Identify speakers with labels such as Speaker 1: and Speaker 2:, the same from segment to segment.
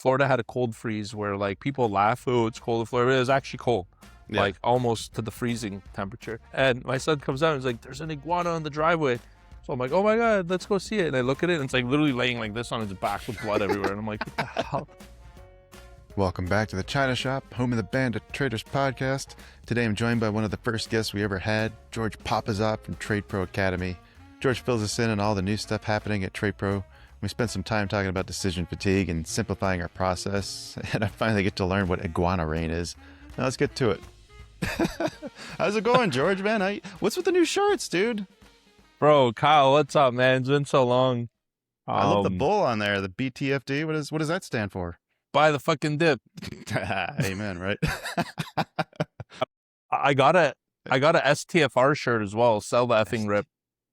Speaker 1: Florida had a cold freeze where like people laugh, oh, it's cold in Florida. It was actually cold, like almost to the freezing temperature. And my son comes out and he's like, there's an iguana on the driveway. So I'm like, oh my God, let's go see it. And I look at it and it's like literally laying like this on its back with blood everywhere. And I'm like, what the hell?
Speaker 2: Welcome back to the China Shop, home of the Bandit Traders podcast. Today I'm joined by one of the first guests we ever had, George Papazov from TRADEPRO Academy. George fills us in on all the new stuff happening at TRADEPRO. We spent some time talking about decision fatigue and simplifying our process, and I finally get to learn what Iguana rain is. Now let's get to it. How's it going, George, man? What's with the new shorts, dude?
Speaker 1: Bro, Kyle, what's up, man? It's been so long.
Speaker 2: I love the bull on there, the BTFD. What does that stand for?
Speaker 1: Buy the fucking dip.
Speaker 2: Amen, right?
Speaker 1: I got a STFR shirt as well. Sell the effing rip.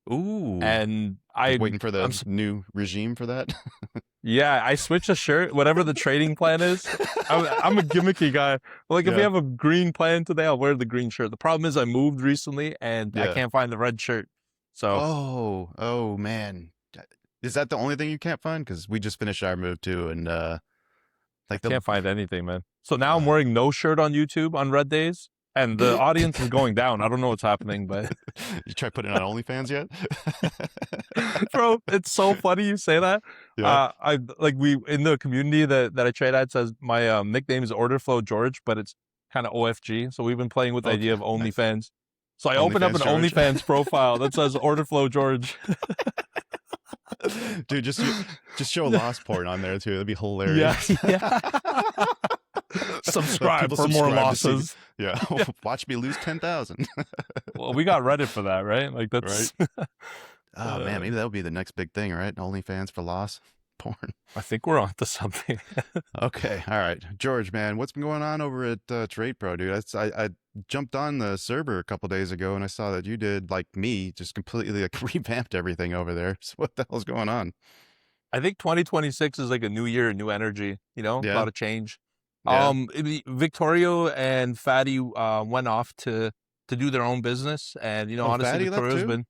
Speaker 2: Ooh.
Speaker 1: And
Speaker 2: waiting for the new regime for that.
Speaker 1: Yeah, I switched a shirt, whatever the trading plan is. I'm a gimmicky guy. Like if we have a green plan today, I'll wear the green shirt. The problem is I moved recently and I can't find the red shirt. So
Speaker 2: oh man, is that the only thing you can't find? Because we just finished our move too, and
Speaker 1: I can't find anything, man. So now I'm wearing no shirt on YouTube on red days. And the audience is going down. I don't know what's happening, but
Speaker 2: you try putting it on OnlyFans yet?
Speaker 1: Bro, it's so funny you say that.
Speaker 2: Yeah.
Speaker 1: We in the community that I trade at says my nickname is Orderflow George, but it's kind of OFG. So we've been playing with the idea of OnlyFans. Nice. So I opened up an
Speaker 2: George.
Speaker 1: OnlyFans profile that says Orderflow George.
Speaker 2: Dude, just show lost porn on there too. That'd be hilarious.
Speaker 1: Yeah. Subscribe for more losses.
Speaker 2: Yeah. Watch me lose 10,000.
Speaker 1: Well, we got Reddit for that, right? Like that's
Speaker 2: right. Oh man, maybe that would be the next big thing, right? OnlyFans for loss porn.
Speaker 1: I think we're onto something.
Speaker 2: Okay, all right, George, man, what's been going on over at TRADEPRO, dude? I jumped on the server a couple days ago and I saw that you did, like me, just completely like revamped everything over there. So what the hell's going on?
Speaker 1: I think 2026 is like a new year, new energy. You know, a lot of change.
Speaker 2: Yeah.
Speaker 1: Victorio and Fatty went off to do their own business, and honestly, Victorio's been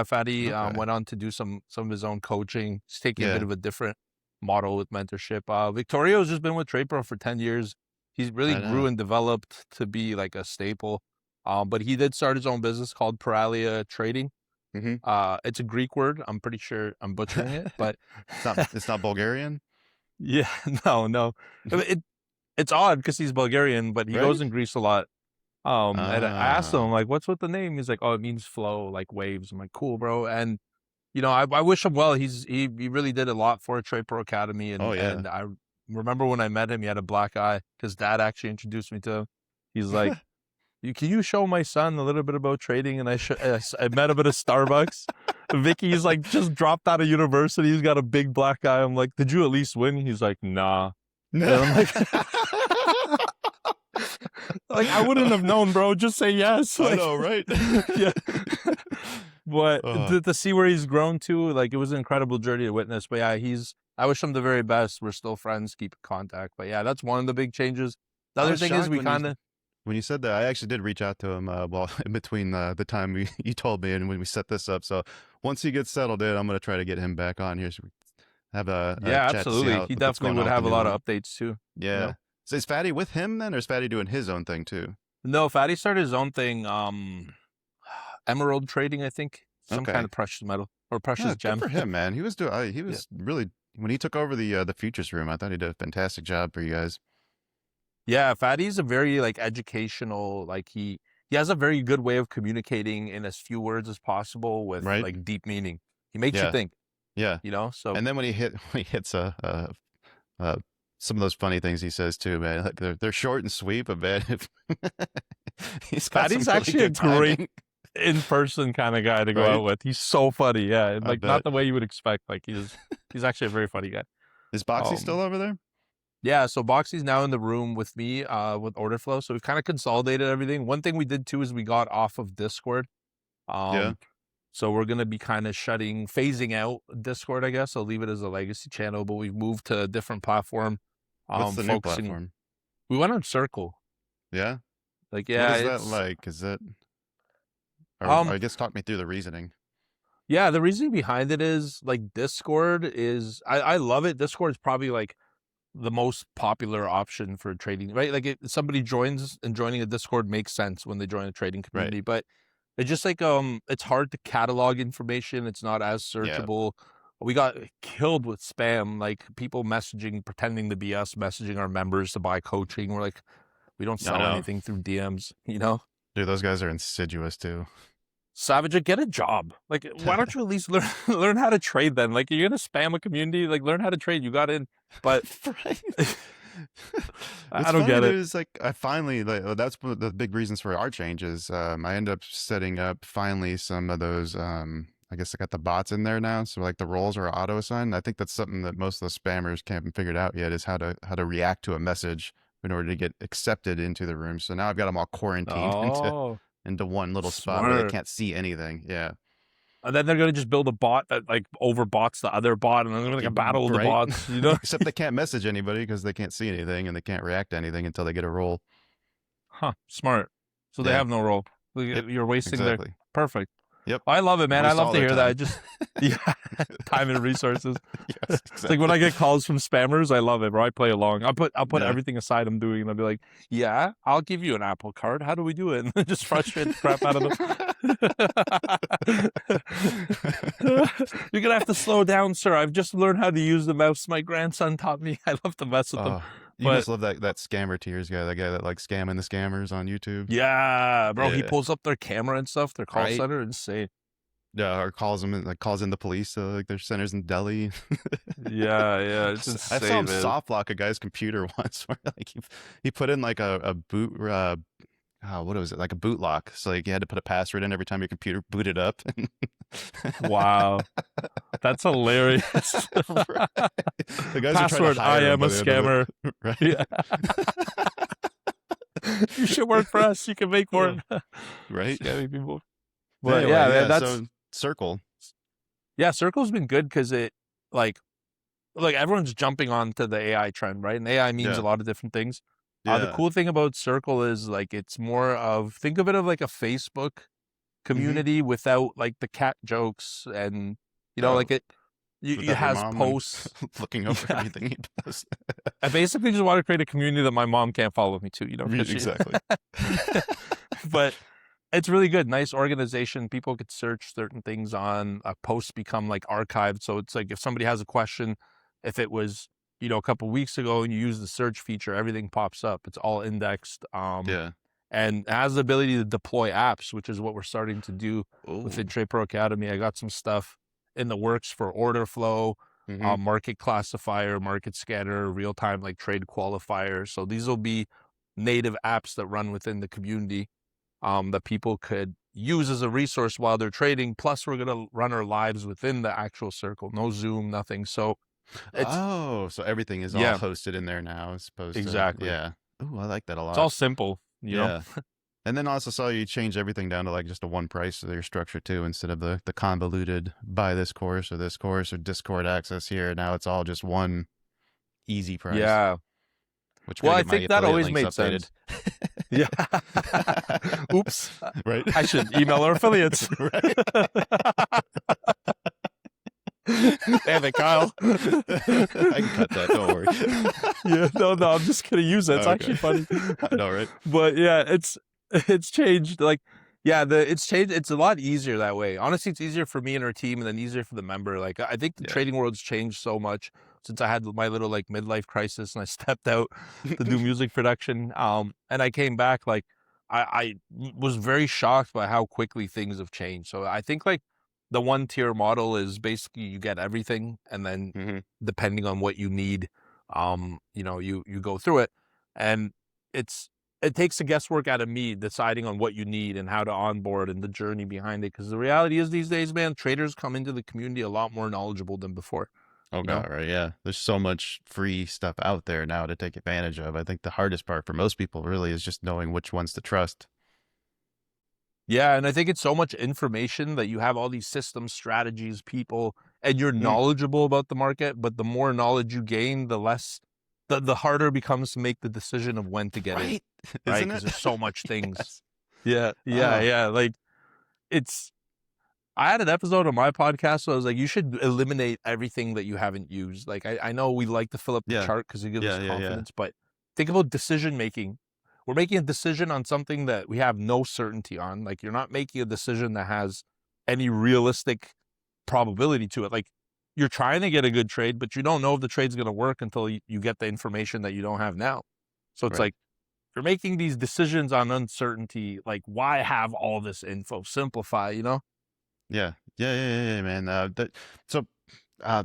Speaker 1: Fatty went on to do some of his own coaching. He's taking a bit of a different model with mentorship. Victorio's just been with TRADEPRO for 10 years. He's really grew and developed to be like a staple. But he did start his own business called Paralia Trading.
Speaker 2: Mm-hmm.
Speaker 1: It's a Greek word. I'm pretty sure I'm butchering it, but
Speaker 2: it's not Bulgarian.
Speaker 1: Yeah, no. It's odd because he's Bulgarian, but he goes in Greece a lot. And I asked him, like, what's with the name? He's like, oh, it means flow, like waves. I'm like, cool, bro. And, I wish him well. He really did a lot for TRADEPRO Academy. And I remember when I met him, he had a black eye because dad actually introduced me to him. He's like, can you show my son a little bit about trading? And I met him at a Starbucks. Vicky's like just dropped out of university. He's got a big black eye. I'm like, did you at least win? He's like, nah. And I'm like, like I wouldn't have known, bro. Just say yes.
Speaker 2: I know, right?
Speaker 1: Yeah. But to see where he's grown to, like it was an incredible journey to witness. But yeah, I wish him the very best. We're still friends, keep in contact. But yeah, that's one of the big changes. The other thing is
Speaker 2: when you said that, I actually did reach out to him, in between the time you told me and when we set this up. So once he gets settled in, I'm going to try to get him back on here. So we have a chat
Speaker 1: absolutely. He definitely would have a lot of updates too.
Speaker 2: Yeah. So is Fatty with him then, or is Fatty doing his own thing too?
Speaker 1: No, Fatty started his own thing. Emerald trading, I think. Some kind of precious metal or precious gem.
Speaker 2: Good for him, man. He was really, when he took over the futures room, I thought he did a fantastic job for you guys.
Speaker 1: Yeah, Fatty's a very like educational, like he has a very good way of communicating in as few words as possible with like deep meaning. He makes you think.
Speaker 2: Yeah.
Speaker 1: So
Speaker 2: and then when he hits some of those funny things he says too, man. Like they're short and sweet, but man,
Speaker 1: Fatty's actually a great in-person kind of guy to go out with. He's so funny, yeah. Like not the way you would expect. Like he's actually a very funny guy.
Speaker 2: Is Boxy still over there?
Speaker 1: Yeah, so Boxy's now in the room with me with Orderflow. So we've kind of consolidated everything. One thing we did too is we got off of Discord. So we're going to be kind of phasing out Discord, I guess. I'll leave it as a legacy channel, but we've moved to a different platform.
Speaker 2: What's the new platform?
Speaker 1: We went on Circle.
Speaker 2: Yeah?
Speaker 1: Like, yeah.
Speaker 2: What is that like? Is it... I guess talk me through the reasoning.
Speaker 1: Yeah, the reasoning behind it is, like, Discord is... I love it. Discord is probably, like, the most popular option for trading, right? Like somebody joins, and joining a Discord makes sense when they join a trading community, but it's just like it's hard to catalog information. It's not as searchable. We got killed with spam, like people messaging, pretending to be us, messaging our members to buy coaching. We're like, we don't sell anything through DMs, you know?
Speaker 2: Dude, those guys are insidious too.
Speaker 1: Savage, get a job. Like, why don't you at least learn how to trade then? Like, you're gonna spam a community, like learn how to trade. You got in, but I don't get it.
Speaker 2: It's like I finally that's one of the big reasons for our changes. I ended up setting up finally some of those. I guess I got the bots in there now, so like the roles are auto assigned. I think that's something that most of the spammers haven't figured out yet, is how to react to a message in order to get accepted into the room. So now I've got them all quarantined into one little spot where they can't see anything. Yeah.
Speaker 1: And then they're going to just build a bot that like overbots the other bot, and then they're like a battle of the bots, you know?
Speaker 2: Except they can't message anybody because they can't see anything and they can't react to anything until they get a role.
Speaker 1: Huh. Smart. So they have no role. You're wasting their... Perfect.
Speaker 2: Yep.
Speaker 1: I love it, man. I love to hear that. I just time and resources. Yes, exactly. It's like when I get calls from spammers, I love it, bro. I play along. I'll put everything aside I'm doing, and I'll be like, yeah, I'll give you an Apple card. How do we do it? And just frustrate the crap out of them. You're gonna have to slow down, sir. I've just learned how to use the mouse. My grandson taught me. I love to mess with them.
Speaker 2: You just love that scammer tears guy, that guy that like scamming the scammers on YouTube.
Speaker 1: Yeah, bro. He pulls up their camera and stuff, their call center, insane.
Speaker 2: Yeah, or calls them, like calls in the police, like their centers in Delhi.
Speaker 1: yeah, it's insane.
Speaker 2: I saw him soft lock a guy's computer once, where like he put in like a boot, what was it, like a boot lock? So like you had to put a password in every time your computer booted up.
Speaker 1: Wow, that's hilarious.
Speaker 2: The guys
Speaker 1: password: I am a scammer.
Speaker 2: Right?
Speaker 1: Yeah. You should work for us. You can make more.
Speaker 2: Right?
Speaker 1: Scamming people. But anyway, that's
Speaker 2: so Circle.
Speaker 1: Yeah, Circle's been good because it like everyone's jumping onto the AI trend, right? And AI means a lot of different things. The cool thing about Circle is like it's more of, think of it of like a Facebook community without like the cat jokes, and you know, like it has posts
Speaker 2: looking over everything he does.
Speaker 1: I basically just want to create a community that my mom can't follow me to, you know?
Speaker 2: Exactly.
Speaker 1: But it's really good. Nice organization. People could search certain things on posts, become like archived. So it's like if somebody has a question, if it was, you know, a couple of weeks ago and you use the search feature, everything pops up. It's all indexed. And it has the ability to deploy apps, which is what we're starting to do within TRADEPRO Academy. I got some stuff in the works for Orderflow, market classifier, market scanner, real-time like trade qualifier. So these will be native apps that run within the community that people could use as a resource while they're trading. Plus, we're going to run our lives within the actual Circle. No Zoom, nothing. So
Speaker 2: so everything is all hosted in there now as opposed to... Yeah. Ooh, I like that a lot.
Speaker 1: It's all simple, you know?
Speaker 2: And then also saw you change everything down to like just a one price of your structure too, instead of the convoluted buy this course or Discord access here. Now it's all just one easy price.
Speaker 1: Yeah. I think that always made sense. Yeah. Oops.
Speaker 2: Right.
Speaker 1: I should email our affiliates.
Speaker 2: Right.
Speaker 1: Damn it, Kyle.
Speaker 2: I can cut that. Don't worry.
Speaker 1: No, I'm just gonna use it. It's actually funny.
Speaker 2: I know, right?
Speaker 1: But yeah, it's changed. Like, it's changed. It's a lot easier that way. Honestly, it's easier for me and our team, and then easier for the member. Like, I think the trading world's changed so much since I had my little like midlife crisis and I stepped out to do music production. And I came back, like I was very shocked by how quickly things have changed. So I think like the one tier model is basically you get everything, and then depending on what you need, you know, you go through it, and it takes the guesswork out of me deciding on what you need and how to onboard and the journey behind it. Because the reality is these days, man, traders come into the community a lot more knowledgeable than before.
Speaker 2: Oh, God, right, yeah. There's so much free stuff out there now to take advantage of. I think the hardest part for most people really is just knowing which ones to trust.
Speaker 1: Yeah, and I think it's so much information that you have all these systems, strategies, people, and you're knowledgeable about the market, but the more knowledge you gain, the less, the harder it becomes to make the decision of when to get in. Right? Because there's so much things. Yes. Yeah. Like, it's... I had an episode on my podcast, so I was like, you should eliminate everything that you haven't used. Like, I know we like to fill up the
Speaker 2: Yeah.
Speaker 1: chart because it gives us
Speaker 2: Yeah.
Speaker 1: confidence, but think about decision making. We're making a decision on something that we have no certainty on. Like, you're not making a decision that has any realistic probability to it. Like, you're trying to get a good trade, but you don't know if the trade's going to work until you get the information that you don't have now. So it's
Speaker 2: Right.
Speaker 1: like, you're making these decisions on uncertainty. Like, why have all this info? Simplify, you know?
Speaker 2: Yeah, man. So, uh,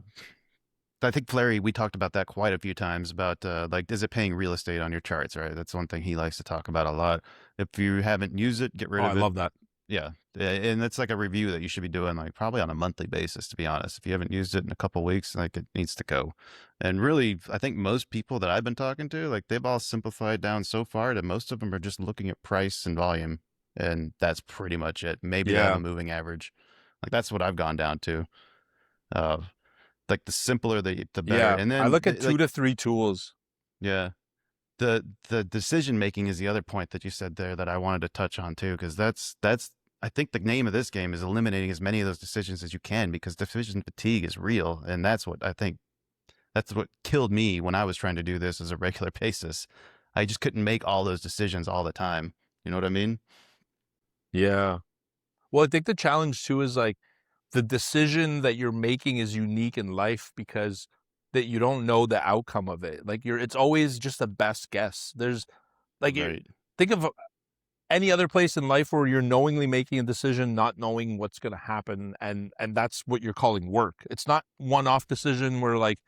Speaker 2: I think Flary, we talked about that quite a few times about like, is it paying real estate on your charts, right? That's one thing he likes to talk about a lot. If you haven't used it, get rid
Speaker 1: Oh,
Speaker 2: of
Speaker 1: I
Speaker 2: it.
Speaker 1: love that.
Speaker 2: Yeah, and that's like a review that you should be doing, like probably on a monthly basis, to be honest. If you haven't used it in a couple of weeks, like it needs to go. And really, I think most people that I've been talking to, like they've all simplified down so far that most of them are just looking at price and volume, and that's pretty much it. Maybe they have a moving average. Like that's what I've gone down to. Uh, like the simpler the better.
Speaker 1: Yeah,
Speaker 2: And
Speaker 1: I
Speaker 2: then
Speaker 1: look at 2
Speaker 2: like,
Speaker 1: to 3 tools.
Speaker 2: yeah, the decision making is the other point that you said there that I wanted to touch on too, because that's I think the name of this game is eliminating as many of those decisions as you can, because decision fatigue is real, and that's what I think that's what killed me when I was trying to do this as a regular basis. I just couldn't make all those decisions all the time. You know what I mean?
Speaker 1: Yeah. Well, I think the challenge too is like the decision that you're making is unique in life because that you don't know the outcome of it. Like it's always just a best guess. There's like
Speaker 2: Right.
Speaker 1: think of any other place in life where you're knowingly making a decision, not knowing what's going to happen, and that's what you're calling work. It's not one-off decision where like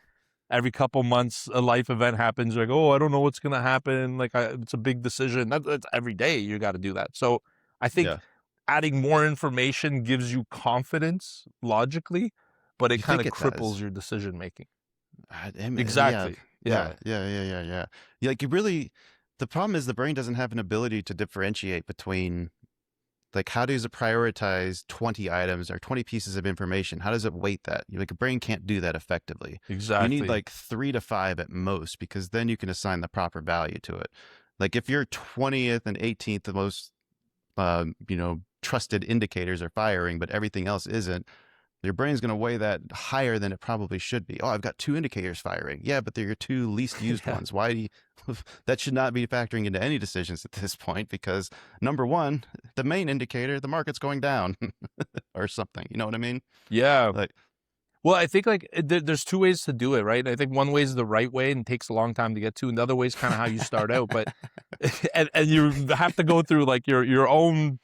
Speaker 1: every couple months a life event happens. You're like, oh, I don't know what's going to happen. Like it's a big decision. That's every day you got to do that. So I think
Speaker 2: Yeah.
Speaker 1: adding more information gives you confidence logically, but it
Speaker 2: You
Speaker 1: kind
Speaker 2: think
Speaker 1: of
Speaker 2: it
Speaker 1: cripples
Speaker 2: does?
Speaker 1: your decision making.
Speaker 2: Yeah.
Speaker 1: Exactly.
Speaker 2: Yeah.
Speaker 1: Yeah.
Speaker 2: Yeah. Like you really, the problem is the brain doesn't have an ability to differentiate between, like, how does it prioritize 20 items or 20 pieces of information? How does it weight that? Like a brain can't do that effectively. You need
Speaker 1: Exactly.
Speaker 2: like 3 to 5 at most, because then you can assign the proper value to it. Like if your 20th and 18th the most trusted indicators are firing, but everything else isn't, your brain's going to weigh that higher than it probably should be. Oh, I've got 2 indicators firing. Yeah, but they're your 2 least used
Speaker 1: Yeah.
Speaker 2: ones. Why do you, that should not be factoring into any decisions at this point, because number one, the main indicator, the market's going down or something. You know what I mean?
Speaker 1: Yeah.
Speaker 2: Like,
Speaker 1: Well, I think like there's 2 ways to do it, right? I think one way is the right way and takes a long time to get to, and the other way is kind of how you start out. But and you have to go through like your own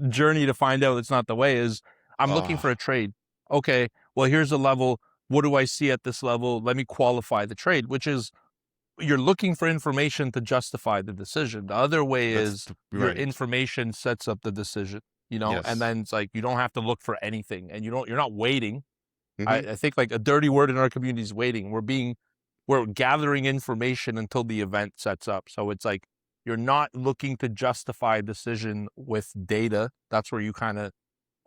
Speaker 1: journey to find out it's not the way. Is I'm looking
Speaker 2: oh,
Speaker 1: for a trade. Okay, well here's a level. What do I see at this level? Let me qualify the trade, which is you're looking for information to justify the decision. The other way is your
Speaker 2: right.
Speaker 1: information sets up the decision, you know, and
Speaker 2: Yes.
Speaker 1: then it's like you don't have to look for anything, and you're not waiting.
Speaker 2: Hmm.
Speaker 1: I think like a dirty word in our community is waiting. We're gathering information until the event sets up. So it's like you're not looking to justify a decision with data. That's where you kind of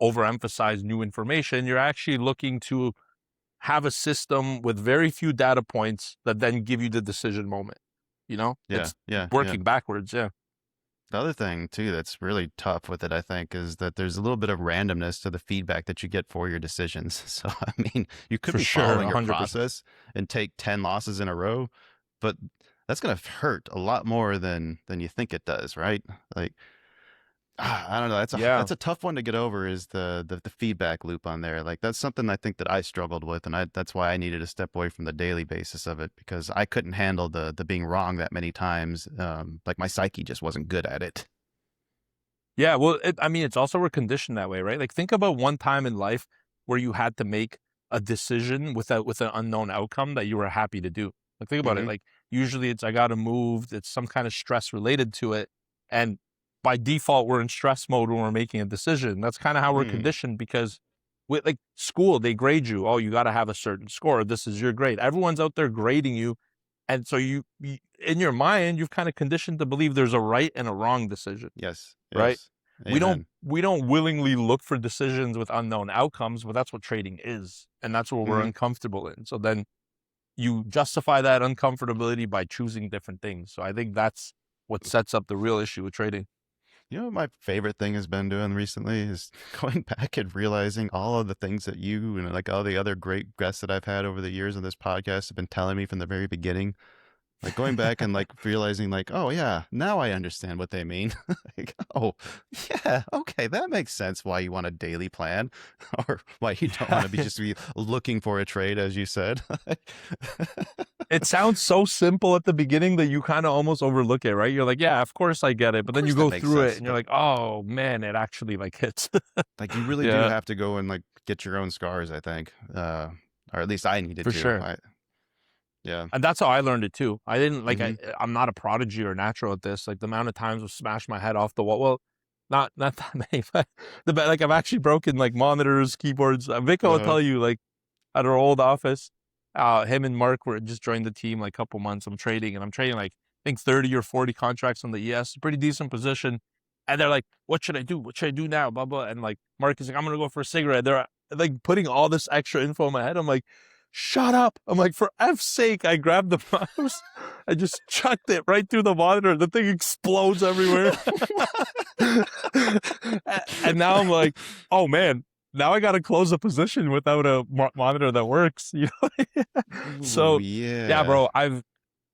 Speaker 1: overemphasize new information. You're actually looking to have a system with very few data points that then give you the decision moment. You know,
Speaker 2: Yeah.
Speaker 1: it's
Speaker 2: Yeah.
Speaker 1: working backwards. Yeah.
Speaker 2: The other thing too that's really tough with it, I think, is that there's a little bit of randomness to the feedback that you get for your decisions. So, I mean, you could
Speaker 1: For
Speaker 2: be
Speaker 1: sure.
Speaker 2: following your
Speaker 1: 100%.
Speaker 2: process and take 10 losses in a row, but that's going to hurt a lot more than you think it does, right? Like, I don't know.
Speaker 1: Yeah.
Speaker 2: That's a tough one to get over, is the feedback loop on there. Like that's something I think that I struggled with, and that's why I needed to step away from the daily basis of it, because I couldn't handle the being wrong that many times. Like my psyche just wasn't good at it.
Speaker 1: Yeah, well, I mean, it's also we're conditioned that way, right? Like, think about one time in life where you had to make a decision with an unknown outcome that you were happy to do. Like, think about it.
Speaker 2: Hmm.
Speaker 1: Like, usually it's I got to move. It's some kind of stress related to it, and by default, we're in stress mode when we're making a decision. That's kind of how we're
Speaker 2: Hmm.
Speaker 1: conditioned because with like school, they grade you. Oh, you got to have a certain score. This is your grade. Everyone's out there grading you, and so you in your mind, you've kind of conditioned to believe there's a right and a wrong decision,
Speaker 2: Yes.
Speaker 1: right?
Speaker 2: Yes.
Speaker 1: we don't
Speaker 2: Amen.
Speaker 1: we don't willingly look for decisions with unknown outcomes, but that's what trading is, and that's what we're
Speaker 2: Hmm.
Speaker 1: uncomfortable in. So then you justify that uncomfortability by choosing different things. So I think that's what sets up the real issue with trading.
Speaker 2: You know what my favorite thing has been doing recently is going back and realizing all of the things that you and like all the other great guests that I've had over the years on this podcast have been telling me from the very beginning. Like going back and like realizing like, oh yeah, now I understand what they mean. Like, oh yeah, okay, that makes sense why you want a daily plan or why you don't want to just be looking for a trade, as you said.
Speaker 1: It sounds so simple at the beginning that you kind of almost overlook it, right? You're like, yeah, of course I get it. But then you go through it and you're like, oh man, it actually like hits.
Speaker 2: Like you really do have to go and like get your own scars, I think. Or at least I needed
Speaker 1: for
Speaker 2: to.
Speaker 1: sure.
Speaker 2: Yeah.
Speaker 1: And that's how I learned it too. I didn't like, I'm not a prodigy or natural at this. Like the amount of times I've smashed my head off the wall. Well, not that many, but like I've actually broken like monitors, keyboards. Vic will tell you like at our old office, him and Mark were just joined the team like a couple months. I'm trading like, I think 30 or 40 contracts on the ES, pretty decent position. And they're like, what should I do? What should I do now? Blah, blah. And like, Mark is like, I'm going to go for a cigarette. They're like putting all this extra info in my head. I'm like, shut up. I'm like, for F's sake, I grabbed the mouse. I just chucked it right through the monitor. The thing explodes everywhere. And now I'm like, oh man, now I got to close a position without a monitor that works. You know? So yeah, bro,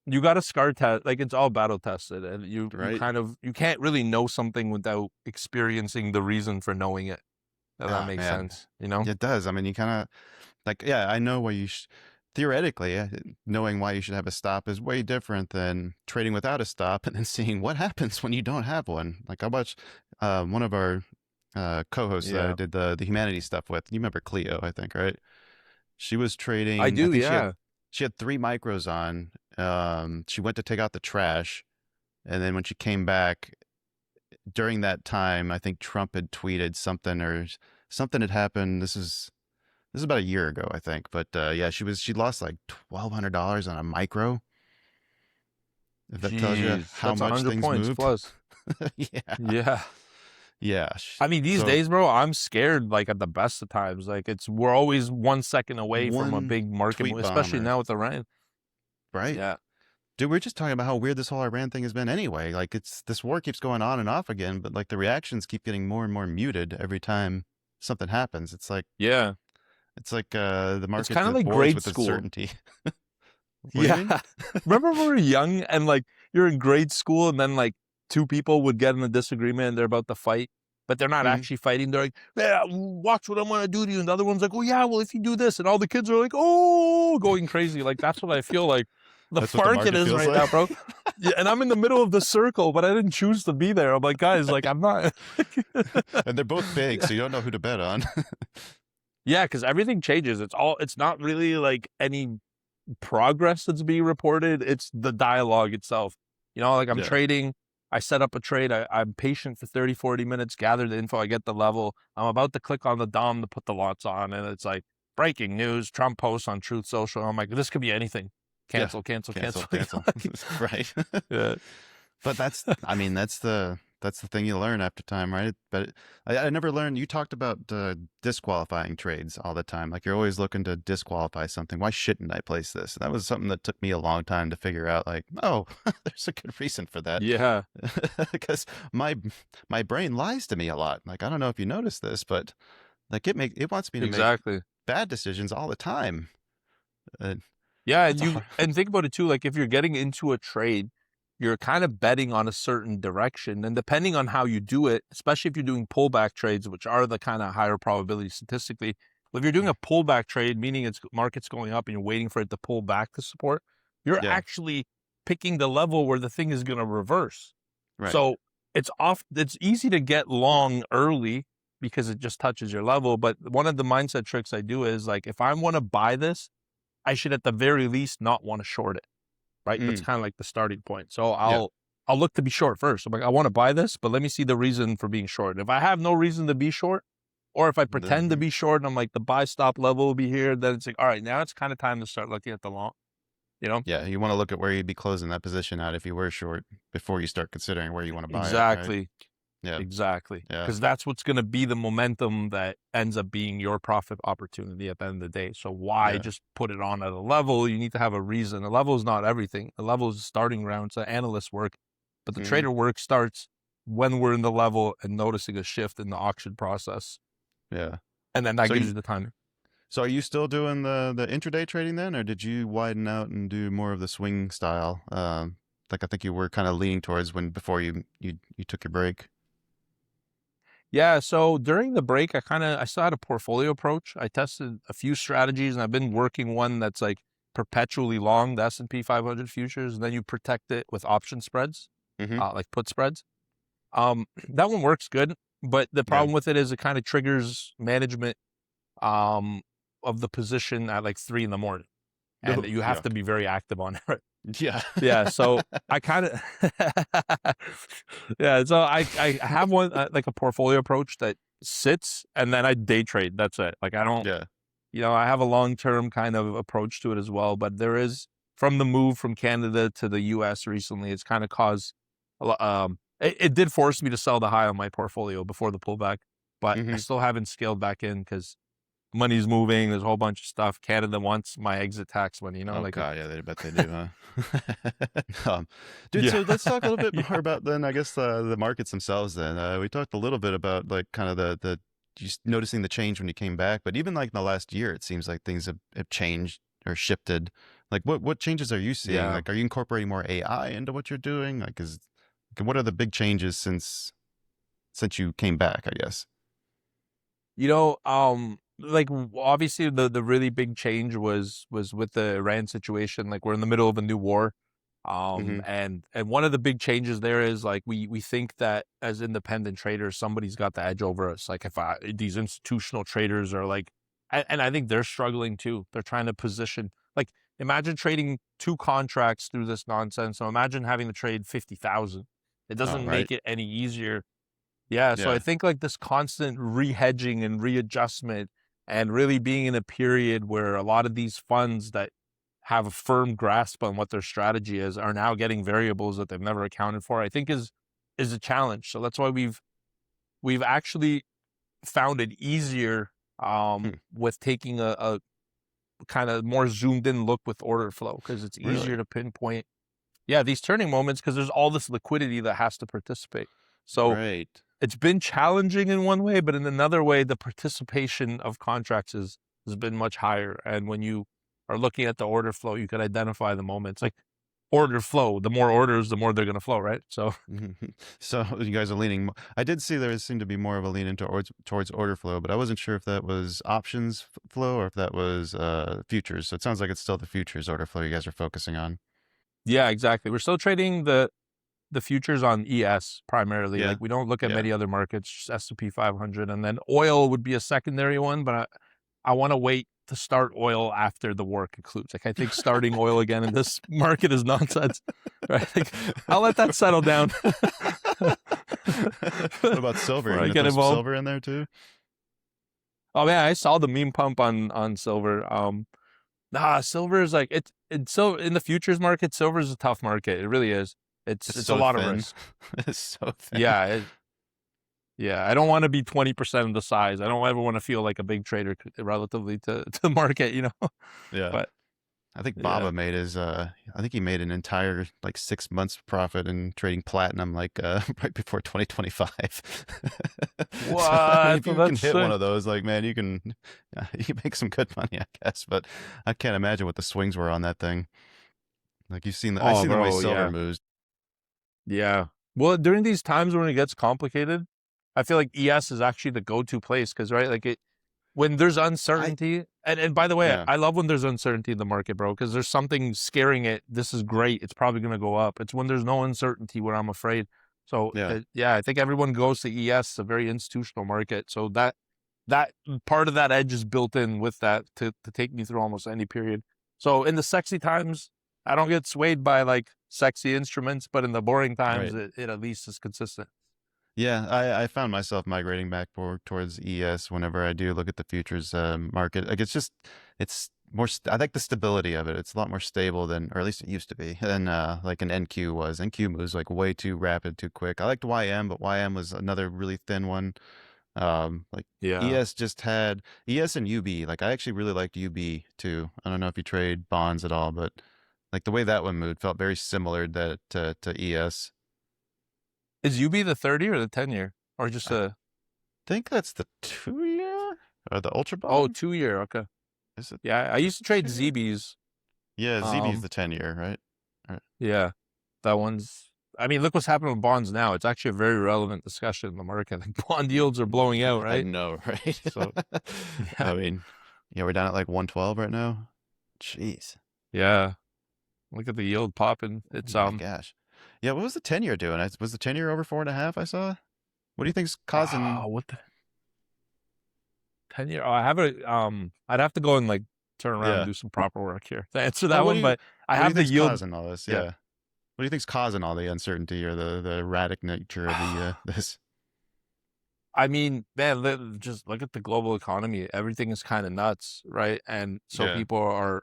Speaker 1: you got to scar test. Like it's all battle tested, and you can't really know something without experiencing the reason for knowing it. That makes sense. You know,
Speaker 2: it does. I mean, you kind of like, yeah, I know why you theoretically knowing why you should have a stop is way different than trading without a stop and then seeing what happens when you don't have one. Like I watched one of our co-hosts that I did the humanities stuff with. You remember Cleo, I think, right? She was trading.
Speaker 1: I do, yeah.
Speaker 2: She had 3 micros on. She went to take out the trash, and then when she came back, during that time, I think Trump had tweeted something or something had happened. This is about a year ago, I think. But yeah, she lost like $1,200 on a micro. If that tells you how much things moved.
Speaker 1: Plus.
Speaker 2: Yeah. Yeah.
Speaker 1: I mean, these days, bro, I'm scared like at the best of times. Like we're always 1 second away from a big market, especially now with Iran.
Speaker 2: Right.
Speaker 1: Yeah.
Speaker 2: Dude, we're just talking about how weird this whole Iran thing has been anyway. Like this war keeps going on and off again, but like the reactions keep getting more and more muted every time something happens. It's like,
Speaker 1: yeah.
Speaker 2: It's like the market.
Speaker 1: It's kind of like grade school.
Speaker 2: Uncertainty.
Speaker 1: Yeah. Remember when we were young and like you're in grade school and then like 2 people would get in a disagreement and they're about to fight, but they're not actually fighting. They're like, yeah, watch what I'm going to do to you. And the other one's like, oh yeah, well, if you do this, and all the kids are like, oh, going crazy. Like, that's what I feel like the market is right now, bro. Yeah, and I'm in the middle of the circle, but I didn't choose to be there. I'm like, guys, like I'm not.
Speaker 2: And they're both big, so you don't know who to bet on.
Speaker 1: Yeah, because everything changes. It's not really like any progress that's being reported. It's the dialogue itself. You know, like I'm trading. I set up a trade. I'm patient for 30, 40 minutes, gather the info. I get the level. I'm about to click on the DOM to put the lots on. And it's like breaking news, Trump posts on Truth Social. I'm like, this could be anything. Cancel.
Speaker 2: Right.
Speaker 1: Yeah.
Speaker 2: But that's the thing you learn after time, right? But I never learned. You talked about disqualifying trades all the time. Like you're always looking to disqualify something. Why shouldn't I place this? That was something that took me a long time to figure out. Like, oh, there's a good reason for that.
Speaker 1: Yeah,
Speaker 2: because my brain lies to me a lot. Like I don't know if you noticed this, but like it wants me to make bad decisions all the time.
Speaker 1: Yeah, and think about it too. Like if you're getting into a trade, you're kind of betting on a certain direction. And depending on how you do it, especially if you're doing pullback trades, which are the kind of higher probability statistically, if you're doing a pullback trade, meaning it's market's going up and you're waiting for it to pull back to support, you're actually picking the level where the thing is going to reverse. Right. So it's easy to get long early because it just touches your level. But one of the mindset tricks I do is like, if I want to buy this, I should at the very least not want to short it. Right. That's kind of like the starting point. So I'll look to be short first. I'm like, I want to buy this, but let me see the reason for being short. If I have no reason to be short, or if I pretend to be short and I'm like, the buy stop level will be here, then it's like, all right, now it's kind of time to start looking at the long, you know?
Speaker 2: Yeah. You want to look at where you'd be closing that position out if you were short before you start considering where you want to buy
Speaker 1: exactly.
Speaker 2: it. Right? Yeah.
Speaker 1: Exactly. Because that's what's going to be the momentum that ends up being your profit opportunity at the end of the day. So why just put it on at a level? You need to have a reason. A level is not everything. A level is a starting ground. It's analyst work. But the trader work starts when we're in the level and noticing a shift in the auction process.
Speaker 2: Yeah.
Speaker 1: And then that
Speaker 2: So
Speaker 1: gives
Speaker 2: you,
Speaker 1: you the time.
Speaker 2: so are you still doing the intraday trading then, or did you widen out and do more of the swing style? Like I think you were kind of leaning towards when before you took your break.
Speaker 1: Yeah, so during the break, I still had a portfolio approach. I tested a few strategies, and I've been working one that's like perpetually long the S&P 500 futures, and then you protect it with option spreads,
Speaker 2: Mm-hmm.
Speaker 1: like put spreads. That one works good, but the
Speaker 2: Yeah.
Speaker 1: problem with it is it kind of triggers management um of the position at like 3 a.m, and
Speaker 2: Oh,
Speaker 1: you have to
Speaker 2: yuck.
Speaker 1: be very active on it.
Speaker 2: Yeah.
Speaker 1: Yeah, so I kind of, yeah, so I have one like a portfolio approach that sits and then I day trade. That's it. Like I don't,
Speaker 2: Yeah.
Speaker 1: I have a long term kind of approach to it as well. But there is from the move from Canada to the U.S. recently, it's kind of caused a lot. It did force me to sell the high on my portfolio before the pullback, but I
Speaker 2: Mm-hmm.
Speaker 1: still haven't scaled back in because money's moving. There's a whole bunch of stuff. Canada wants my exit tax money.
Speaker 2: Oh
Speaker 1: Like
Speaker 2: God, yeah, they bet they do, huh? Dude,
Speaker 1: yeah,
Speaker 2: so let's talk a little bit
Speaker 1: yeah.
Speaker 2: more about then, I guess, the markets themselves. Then we talked a little bit about like kind of the just noticing the change when you came back, but even like in the last year, it seems like things have changed or shifted. Like what changes are you seeing?
Speaker 1: Yeah.
Speaker 2: Like, are you incorporating more AI into what you're doing? Like, what are the big changes since you came back? I guess.
Speaker 1: Like obviously the really big change was with the Iran situation. Like we're in the middle of a new war.
Speaker 2: Mm-hmm.
Speaker 1: And one of the big changes there is like we think that as independent traders, somebody's got the edge over us. Like if these institutional traders are like, and I think they're struggling too. They're trying to position, like imagine trading 2 contracts through this nonsense. So imagine having to trade 50,000. It
Speaker 2: Oh,
Speaker 1: doesn't
Speaker 2: right.
Speaker 1: make it any easier. Yeah, so I
Speaker 2: Yeah.
Speaker 1: think like this constant rehedging and readjustment and really being in a period where a lot of these funds that have a firm grasp on what their strategy is are now getting variables that they've never accounted for, I think is a challenge. So that's why we've actually found it easier
Speaker 2: Hmm.
Speaker 1: with taking a kind of more zoomed in look with order flow because it's easier
Speaker 2: Really?
Speaker 1: to pinpoint, yeah, these turning moments because there's all this liquidity that has to participate. So
Speaker 2: Right.
Speaker 1: it's been challenging in one way, but in another way, the participation of contracts has been much higher. And when you are looking at the order flow, you can identify the moments. Like order flow, the more orders, the more they're going to flow, right? So
Speaker 2: Mhm. So you guys are leaning. I did see there seemed to be more of a lean into towards order flow, but I wasn't sure if that was options flow or if that was futures. So it sounds like it's still the futures order flow you guys are focusing on.
Speaker 1: yeah, exactly. We're still trading the futures on ES primarily.
Speaker 2: Yeah,
Speaker 1: Like we don't look at
Speaker 2: yeah.
Speaker 1: many other markets, just S&P 500, and then oil would be a secondary one. But I want to wait to start oil after the war concludes. Like I think starting oil again in this market is nonsense, right? Like I'll let that settle down
Speaker 2: What about silver? You
Speaker 1: before I
Speaker 2: gonna
Speaker 1: get
Speaker 2: throw some
Speaker 1: involved.
Speaker 2: silver in there too?
Speaker 1: Oh man, I saw the meme pump on silver. Silver is like it's so in the futures market. Silver is a tough market. It really is. It's
Speaker 2: It's
Speaker 1: it's a
Speaker 2: so
Speaker 1: lot of
Speaker 2: thin.
Speaker 1: risk.
Speaker 2: It's so thin.
Speaker 1: Yeah, yeah, I don't want to be 20% of the size. I don't ever want to feel like a big trader relatively to the market,
Speaker 2: Yeah.
Speaker 1: But
Speaker 2: I think
Speaker 1: yeah.
Speaker 2: Baba made his I think he made an entire like 6 months profit in trading platinum like right before 2025. So I mean
Speaker 1: What?
Speaker 2: if you can
Speaker 1: That's
Speaker 2: hit one
Speaker 1: sick.
Speaker 2: of those, like man, you can you make some good money, I guess. But I can't imagine what the swings were on that thing. Like I've
Speaker 1: Oh,
Speaker 2: seen the way
Speaker 1: bro,
Speaker 2: silver
Speaker 1: yeah.
Speaker 2: moves.
Speaker 1: Yeah. Well, during these times when it gets complicated, I feel like ES is actually the go-to place because, right, like when there's
Speaker 2: I
Speaker 1: uncertainty, and by the way,
Speaker 2: Yeah,
Speaker 1: I love when there's uncertainty in the market, bro, because there's something scaring it. This is great. It's probably going to go up. It's when there's no uncertainty where I'm afraid. So,
Speaker 2: yeah,
Speaker 1: yeah, I think everyone goes to ES, a very institutional market. So that part of that edge is built in with that to take me through almost any period. So in the sexy times, I don't get swayed by like sexy instruments, but in the boring times,
Speaker 2: right.
Speaker 1: it at least is consistent.
Speaker 2: Yeah, I found myself migrating back more towards ES whenever I do look at the futures market. Like it's more. I like the stability of it. It's a lot more stable than, or at least it used to be, than like an NQ was. NQ moves like way too rapid, too quick. I liked YM, but YM was another really thin one. Like
Speaker 1: Yeah.
Speaker 2: ES just had ES and UB. Like I actually really liked UB too. I don't know if you trade bonds at all, but like the way that one moved felt very similar to ES.
Speaker 1: Is UB the 30 or the 10-year? Or just
Speaker 2: I
Speaker 1: a...
Speaker 2: think that's the 2-year or the ultra
Speaker 1: Oh,
Speaker 2: bond.
Speaker 1: 2-year. Okay.
Speaker 2: Is it
Speaker 1: Yeah, I
Speaker 2: the
Speaker 1: used to trade
Speaker 2: 2-year?
Speaker 1: ZBs.
Speaker 2: Yeah, ZB's the 10-year, right? Right.
Speaker 1: Yeah, that one's... I mean, look what's happening with bonds now. It's actually a very relevant discussion in the market. Like bond yields are blowing out,
Speaker 2: I
Speaker 1: right?
Speaker 2: know, right?
Speaker 1: So, yeah.
Speaker 2: I mean, yeah, we're down at like 112 right now. Jeez.
Speaker 1: Yeah. Look at the yield popping.
Speaker 2: Oh
Speaker 1: It's
Speaker 2: my gosh. Yeah, what was the 10-year doing? Was the 10-year over 4.5? I saw. What do you think's causing?
Speaker 1: what the 10-year? Oh, I have I'd have to go and like turn around and
Speaker 2: Yeah.
Speaker 1: do some proper work here to answer
Speaker 2: Well,
Speaker 1: that one, but I
Speaker 2: what do you
Speaker 1: have the
Speaker 2: think's
Speaker 1: yield.
Speaker 2: causing all this?
Speaker 1: Yeah.
Speaker 2: Yeah. What do you think's causing all the uncertainty or the erratic nature of the this?
Speaker 1: I mean, man, just look at the global economy. Everything is kind of nuts, right? And so
Speaker 2: Yeah.
Speaker 1: people are,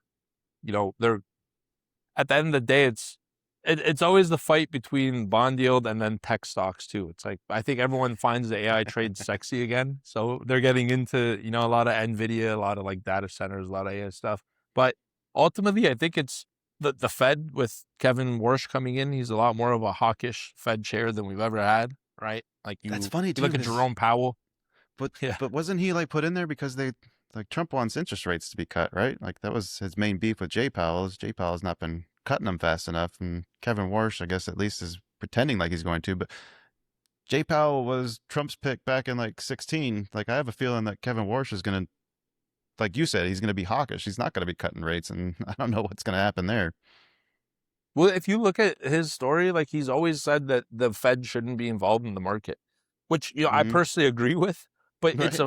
Speaker 1: they're at the end of the day, it's always the fight between bond yield and then tech stocks too. It's like I think everyone finds the AI trade sexy again, so they're getting into a lot of Nvidia, a lot of like data centers, a lot of AI stuff. But ultimately, I think it's the Fed with Kevin Warsh coming in. He's a lot more of a hawkish Fed chair than we've ever had, right? Like
Speaker 2: That's funny
Speaker 1: you
Speaker 2: too,
Speaker 1: look at
Speaker 2: because
Speaker 1: Jerome Powell.
Speaker 2: but
Speaker 1: Yeah.
Speaker 2: but wasn't he like put in there because they like Trump wants interest rates to be cut, right? Like that was his main beef with Jay Powell. Jay Powell's not been cutting them fast enough, and Kevin Warsh, I guess, at least is pretending like he's going to. But Jay Powell was Trump's pick back in like 16. Like I have a feeling that Kevin Warsh is going to, like you said, he's going to be hawkish. He's not going to be cutting rates, and I don't know what's going to happen there.
Speaker 1: Well, if you look at his story, like he's always said that the Fed shouldn't be involved in the market, which I
Speaker 2: Mm-hmm.
Speaker 1: personally agree with. But
Speaker 2: Right.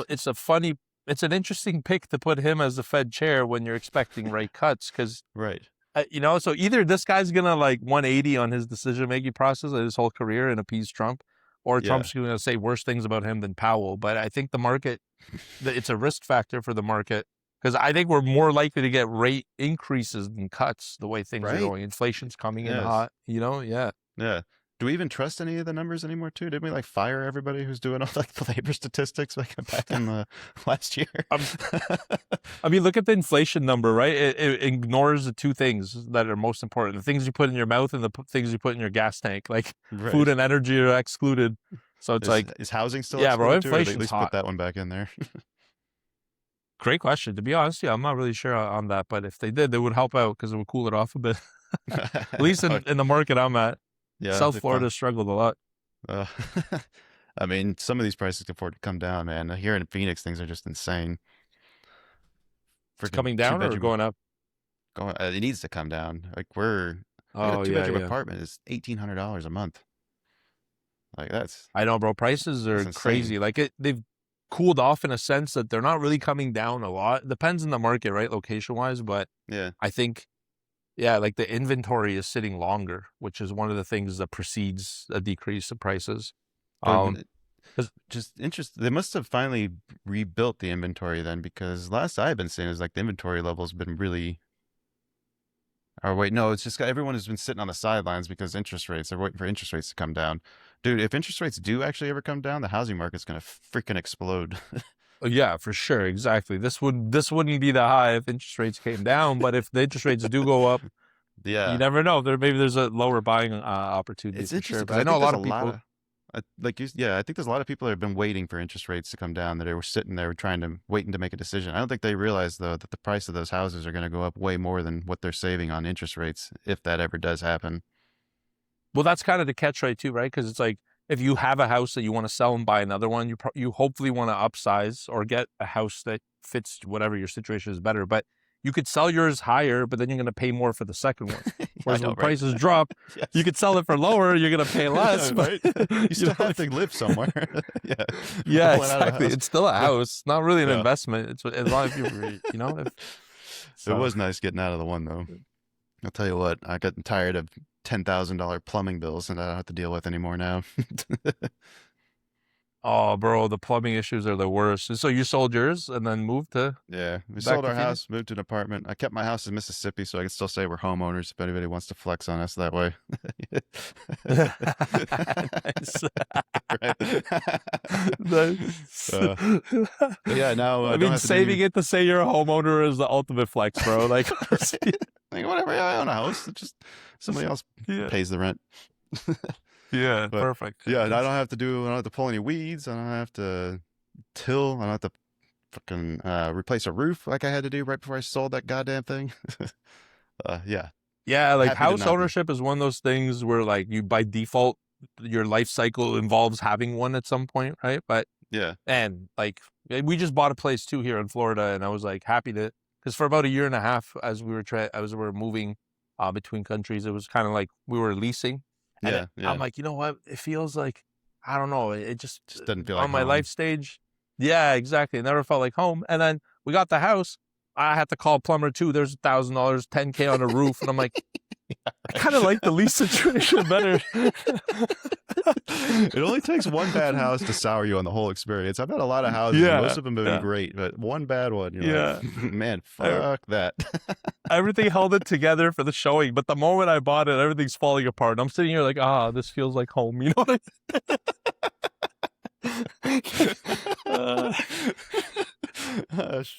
Speaker 1: it's an interesting pick to put him as the Fed chair when you're expecting rate cuts, because
Speaker 2: Right.
Speaker 1: so either this guy's gonna like 180 on his decision making process of his whole career and appease Trump, or
Speaker 2: Yeah.
Speaker 1: Trump's gonna say worse things about him than Powell. But I think the market, it's a risk factor for the market. Because I think we're more likely to get rate increases than cuts the way things are
Speaker 2: Right.
Speaker 1: going. Inflation's coming in
Speaker 2: Yes.
Speaker 1: hot, yeah.
Speaker 2: Yeah. Do we even trust any of the numbers anymore too? Didn't we like fire everybody who's doing all like the labor statistics back in the last year?
Speaker 1: I mean, look at the inflation number, right? It ignores the two things that are most important: the things you put in your mouth and the things you put in your gas tank. Like
Speaker 2: Right.
Speaker 1: food and energy are excluded. So it's
Speaker 2: Is housing still
Speaker 1: yeah, bro,
Speaker 2: excluded too, or they at
Speaker 1: inflation's
Speaker 2: least
Speaker 1: hot.
Speaker 2: put that one back in there?
Speaker 1: Great question. To be honest, yeah, I'm not really sure on that, but if they did, they would help out because it would cool it off a bit. At least in the market I'm at.
Speaker 2: Yeah,
Speaker 1: South Florida struggled a lot.
Speaker 2: Uh, I mean, some of these prices can afford to come down, man. Here in Phoenix, things are just insane.
Speaker 1: It's coming down or going up?
Speaker 2: It needs to come down. Like I got
Speaker 1: Oh
Speaker 2: a 2-bedroom
Speaker 1: yeah.
Speaker 2: apartment is $1,800 a month. Like that's
Speaker 1: I know, bro. Prices are
Speaker 2: insane.
Speaker 1: crazy. Like they've cooled off in a sense that they're not really coming down a lot. It depends on the market, right? Location wise, but
Speaker 2: Yeah.
Speaker 1: I think, yeah, like the inventory is sitting longer, which is one of the things that precedes a decrease in prices.
Speaker 2: Just interesting. They must have finally rebuilt the inventory then, because last I've been seeing is like the inventory level's been really. Or wait, no, it's just everyone has been sitting on the sidelines because they're waiting for interest rates to come down. Dude, if interest rates do actually ever come down, the housing market's going to freaking explode.
Speaker 1: Yeah, for sure. Exactly. This wouldn't be that high if interest rates came down, but if the interest rates do go up,
Speaker 2: Yeah.
Speaker 1: you never know. Maybe there's a lower buying opportunity
Speaker 2: It's
Speaker 1: for
Speaker 2: interesting
Speaker 1: sure.
Speaker 2: because
Speaker 1: But I
Speaker 2: I
Speaker 1: know a
Speaker 2: think there's
Speaker 1: lot
Speaker 2: a
Speaker 1: of
Speaker 2: lot
Speaker 1: people.
Speaker 2: of, I think there's a lot of people that have been waiting for interest rates to come down, that they were sitting there waiting to make a decision. I don't think they realize though that the price of those houses are going to go up way more than what they're saving on interest rates, if that ever does happen.
Speaker 1: Well, that's kind of the catch right too, right? Because it's like if you have a house that you want to sell and buy another one, you hopefully want to upsize or get a house that fits whatever your situation is better. But you could sell yours higher, but then you're going to pay more for the second one. Whereas when prices drop,
Speaker 2: Yes.
Speaker 1: you could sell it for lower, you're going to pay less.
Speaker 2: Right? You still have to live somewhere. Yeah.
Speaker 1: Yeah,
Speaker 2: Pulling out of a
Speaker 1: exactly.
Speaker 2: house.
Speaker 1: It's still a house, not really an
Speaker 2: Yeah.
Speaker 1: investment. It's as long as
Speaker 2: It was nice getting out of the one though. I'll tell you what, I got tired of $10,000 plumbing bills, and I don't have to deal with anymore now.
Speaker 1: Oh, bro, the plumbing issues are the worst. So you sold yours and then moved to
Speaker 2: Yeah, we
Speaker 1: back
Speaker 2: sold
Speaker 1: to
Speaker 2: our
Speaker 1: Phoenix?
Speaker 2: house, moved to an apartment. I kept my house in Mississippi, so I can still say we're homeowners if anybody wants to flex on us that way.
Speaker 1: Nice.
Speaker 2: Right.
Speaker 1: Nice.
Speaker 2: But yeah, now
Speaker 1: I
Speaker 2: don't
Speaker 1: mean,
Speaker 2: have to
Speaker 1: saving it to say you're a homeowner is the ultimate flex, bro. Like,
Speaker 2: Like, whatever, yeah, I own a house. It's just somebody else
Speaker 1: yeah.
Speaker 2: pays the rent.
Speaker 1: Yeah,
Speaker 2: But
Speaker 1: perfect.
Speaker 2: yeah, I don't have to pull any weeds. I don't have to till. I don't have to fucking replace a roof like I had to do right before I sold that goddamn thing. Yeah,
Speaker 1: Yeah, like
Speaker 2: happy to
Speaker 1: house
Speaker 2: not be.
Speaker 1: ownership is one of those things where like you by default your life cycle involves having one at some point, right? But
Speaker 2: Yeah,
Speaker 1: and like we just bought a place too here in Florida, and I was like happy to because for about a year and a half as we were moving between countries, it was kind of like we were leasing, and
Speaker 2: yeah,
Speaker 1: I'm
Speaker 2: yeah.
Speaker 1: like, you know what? It feels like I don't know. It just
Speaker 2: Just doesn't feel like
Speaker 1: on my life
Speaker 2: home.
Speaker 1: stage, yeah, exactly. It never felt like home. And then we got the house. I had to call a plumber too. There's $1,000, 10K on the roof, and I'm like, I kind of like the lease situation better.
Speaker 2: It only takes one bad house to sour you on the whole experience. I've had a lot of houses, and most
Speaker 1: Yeah,
Speaker 2: of them have been
Speaker 1: yeah,
Speaker 2: great, but one bad one, you're like,
Speaker 1: yeah.
Speaker 2: man,
Speaker 1: I,
Speaker 2: fuck that.
Speaker 1: everything held it together for the showing, but the moment I bought it, everything's falling apart. And I'm sitting here like, this feels like home. You know what I mean?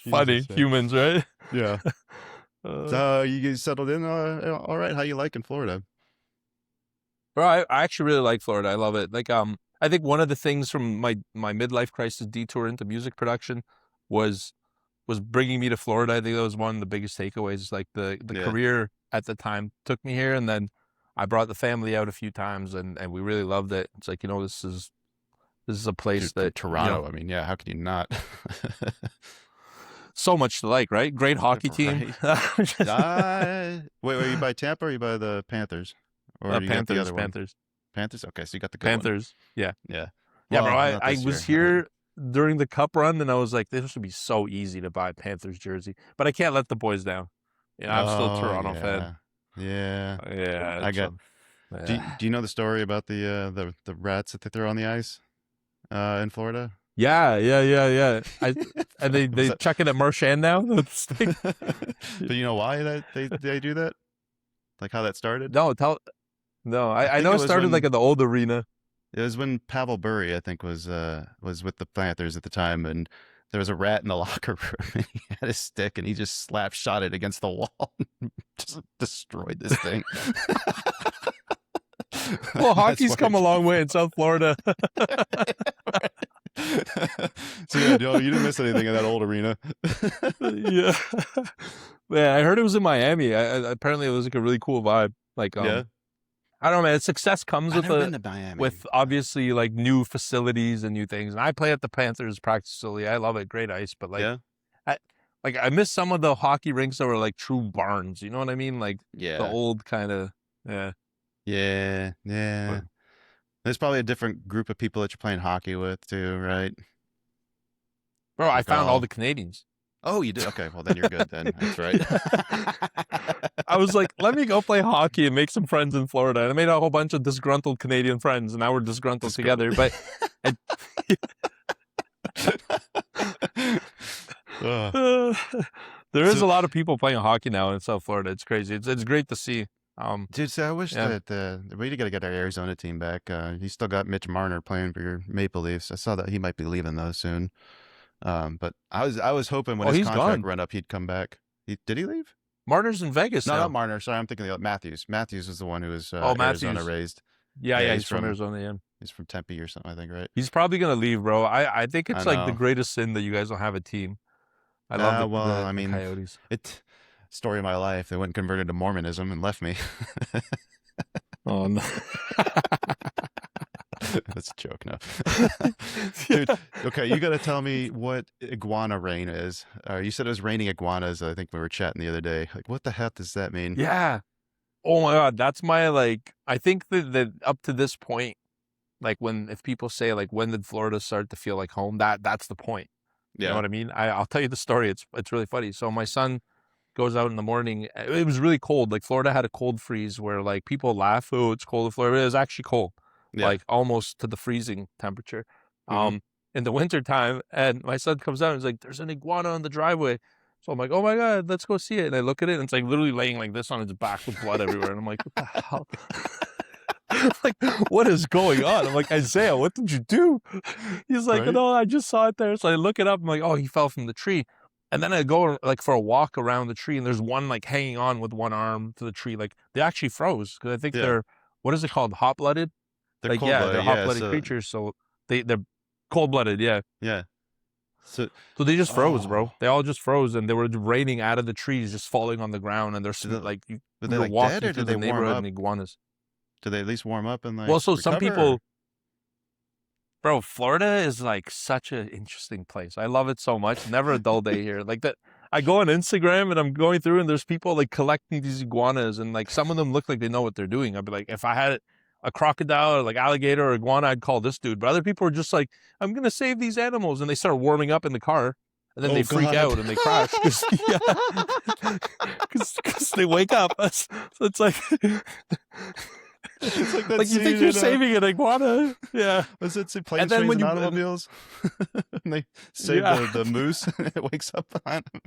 Speaker 1: Funny
Speaker 2: Jesus, man.
Speaker 1: humans, right?
Speaker 2: Yeah.
Speaker 1: Uh,
Speaker 2: So you guys settled in all right? How you liking Florida?
Speaker 1: Bro, I actually really like Florida. I love it. Like, I think one of the things from my midlife crisis detour into music production was bringing me to Florida. I think that was one of the biggest takeaways. Like the
Speaker 2: Yeah.
Speaker 1: career at the time took me here, and then I brought the family out a few times, and we really loved it. It's like, this is a place
Speaker 2: Dude, from
Speaker 1: that,
Speaker 2: Toronto. I mean, yeah, how could you not?
Speaker 1: so much to like, right? Great hockey team.
Speaker 2: Wait, were you by Tampa or you by the Panthers? Or you got the other one?
Speaker 1: Panthers.
Speaker 2: Panthers? Okay, so you got the good one.
Speaker 1: Panthers. Yeah.
Speaker 2: Yeah.
Speaker 1: Yeah, bro.
Speaker 2: Well,
Speaker 1: I,
Speaker 2: not
Speaker 1: I
Speaker 2: this
Speaker 1: was
Speaker 2: year.
Speaker 1: here during the cup run and I was like, this would be so easy to buy a Panthers jersey. But I can't let the boys down. I'm still a
Speaker 2: Oh,
Speaker 1: Toronto fan.
Speaker 2: yeah. Yeah.
Speaker 1: Yeah.
Speaker 2: I got
Speaker 1: Yeah.
Speaker 2: do you know the story about the rats that they throw on the ice in Florida?
Speaker 1: Yeah. And
Speaker 2: Was
Speaker 1: they
Speaker 2: that
Speaker 1: chuck it at Marchand now.
Speaker 2: But you know why they do that? Like how that started?
Speaker 1: No, no.
Speaker 2: I
Speaker 1: I
Speaker 2: think
Speaker 1: know
Speaker 2: it
Speaker 1: it
Speaker 2: was
Speaker 1: started like
Speaker 2: when
Speaker 1: in the old arena.
Speaker 2: It was when Pavel Bure, I think, was with the Panthers at the time, and there was a rat in the locker room, and he had a stick, and he just slap shot it against the wall, and just destroyed this thing.
Speaker 1: Well,
Speaker 2: That's
Speaker 1: hockey's
Speaker 2: why
Speaker 1: come a long way in South Florida.
Speaker 2: So yeah, no, you didn't miss anything in that old arena.
Speaker 1: Yeah. Man, I heard it was in Miami. Apparently it was like a really cool vibe. Like,
Speaker 2: Yeah,
Speaker 1: I don't know, man. Success comes
Speaker 2: I've
Speaker 1: with
Speaker 2: never been to Miami.
Speaker 1: with obviously like new facilities and new things. And I play at the Panthers practice facility. I love it. Great ice, but
Speaker 2: Yeah,
Speaker 1: I miss some of the hockey rinks that were like true barns. You know what I mean? Like the
Speaker 2: yeah,
Speaker 1: old kind of yeah.
Speaker 2: yeah, yeah.
Speaker 1: But,
Speaker 2: There's probably a different group of people that you're playing hockey with too, right?
Speaker 1: bro, I
Speaker 2: Like
Speaker 1: found all
Speaker 2: all.
Speaker 1: the Canadians.
Speaker 2: Oh, you did? Okay, well then you're good then. That's right.
Speaker 1: I was like, let me go play hockey and make some friends in Florida. And I made a whole bunch of disgruntled Canadian friends, and now we're disgruntled together. But it,
Speaker 2: Ugh.
Speaker 1: there is
Speaker 2: So,
Speaker 1: a lot of people playing hockey now in South Florida. It's crazy. It's great to see.
Speaker 2: dude, so I wish
Speaker 1: Yeah.
Speaker 2: that we got to get our Arizona team back. You still got Mitch Marner playing for your Maple Leafs. I saw that he might be leaving though soon. But I was hoping when
Speaker 1: Oh,
Speaker 2: his
Speaker 1: he's
Speaker 2: contract
Speaker 1: gone.
Speaker 2: run up, he'd come back. Did he leave?
Speaker 1: Marner's in Vegas
Speaker 2: No,
Speaker 1: now.
Speaker 2: not Marner. Sorry, I'm thinking of Matthews. Matthews was the one who was
Speaker 1: Oh,
Speaker 2: Arizona
Speaker 1: Matthews.
Speaker 2: raised.
Speaker 1: Yeah, he's from Arizona. Yeah,
Speaker 2: He's from Tempe or something, I think, right?
Speaker 1: he's probably gonna leave, bro. I think
Speaker 2: I
Speaker 1: it's like the
Speaker 2: know.
Speaker 1: greatest sin that you guys don't have a team. I love
Speaker 2: Well, I
Speaker 1: the
Speaker 2: mean,
Speaker 1: Coyotes.
Speaker 2: it story of my life. They went and converted to Mormonism and left me.
Speaker 1: Oh no.
Speaker 2: That's a joke, no. Dude, okay, you got to tell me what iguana rain is. You said it was raining iguanas. I think we were chatting the other day. Like, what the heck does that mean?
Speaker 1: Yeah. Oh my God, that's my like. I think that up to this point, like if people say like when did Florida start to feel like home, that's the point. You know
Speaker 2: Yeah.
Speaker 1: what I mean? I'll tell you the story. It's really funny. So my son goes out in the morning. It was really cold. Like Florida had a cold freeze where like people laugh, oh, it's cold in Florida. But it was actually cold,
Speaker 2: Yeah.
Speaker 1: like almost to the freezing temperature.
Speaker 2: Mhm.
Speaker 1: In the winter time, and my son comes out and he's like, "There's an iguana on the driveway." So I'm like, "Oh my God, let's go see it." And I look at it, and it's like literally laying like this on its back with blood everywhere. And I'm like, "What the hell?" Like, what is going on? I'm like, Isaiah, what did you do? He's like,
Speaker 2: Right?
Speaker 1: no, I just saw it there. So I look it up. I'm like, oh, he fell from the tree. And then I go like for a walk around the tree, and there's one like hanging on with one arm to the tree. Like they actually froze because I think
Speaker 2: Yeah.
Speaker 1: they're what is it called? Hot blooded.
Speaker 2: They're
Speaker 1: like,
Speaker 2: cold-blooded,
Speaker 1: they're
Speaker 2: yeah,
Speaker 1: hot-blooded
Speaker 2: so
Speaker 1: creatures, so they're cold-blooded, yeah.
Speaker 2: yeah. So
Speaker 1: they just froze, bro.
Speaker 2: oh,
Speaker 1: They all just froze, and they were raining out of the trees, just falling on the ground, and they're like
Speaker 2: were
Speaker 1: we
Speaker 2: they
Speaker 1: were
Speaker 2: like dead,
Speaker 1: walking
Speaker 2: or
Speaker 1: through
Speaker 2: did
Speaker 1: the
Speaker 2: they warm
Speaker 1: neighborhood
Speaker 2: up?
Speaker 1: and iguanas.
Speaker 2: Do they at least warm up and like
Speaker 1: Well, so some
Speaker 2: recover?
Speaker 1: people, bro, Florida is like such an interesting place. I love it so much. Never a dull day here. Like that, I go on Instagram and I'm going through and there's people like collecting these iguanas, and like some of them look like they know what they're doing. I'd be like, if I had a crocodile or like alligator or iguana, I'd call this dude. But other people are just like, I'm gonna save these animals, and they start warming up in the car, and then they freak out and they crash because they wake up. So it's like.
Speaker 2: It's like that
Speaker 1: Like you think you're saving an iguana, yeah.
Speaker 2: Was it planes,
Speaker 1: And then
Speaker 2: trains,
Speaker 1: when
Speaker 2: and
Speaker 1: you
Speaker 2: automobiles? And they save the moose, and it wakes up behind them.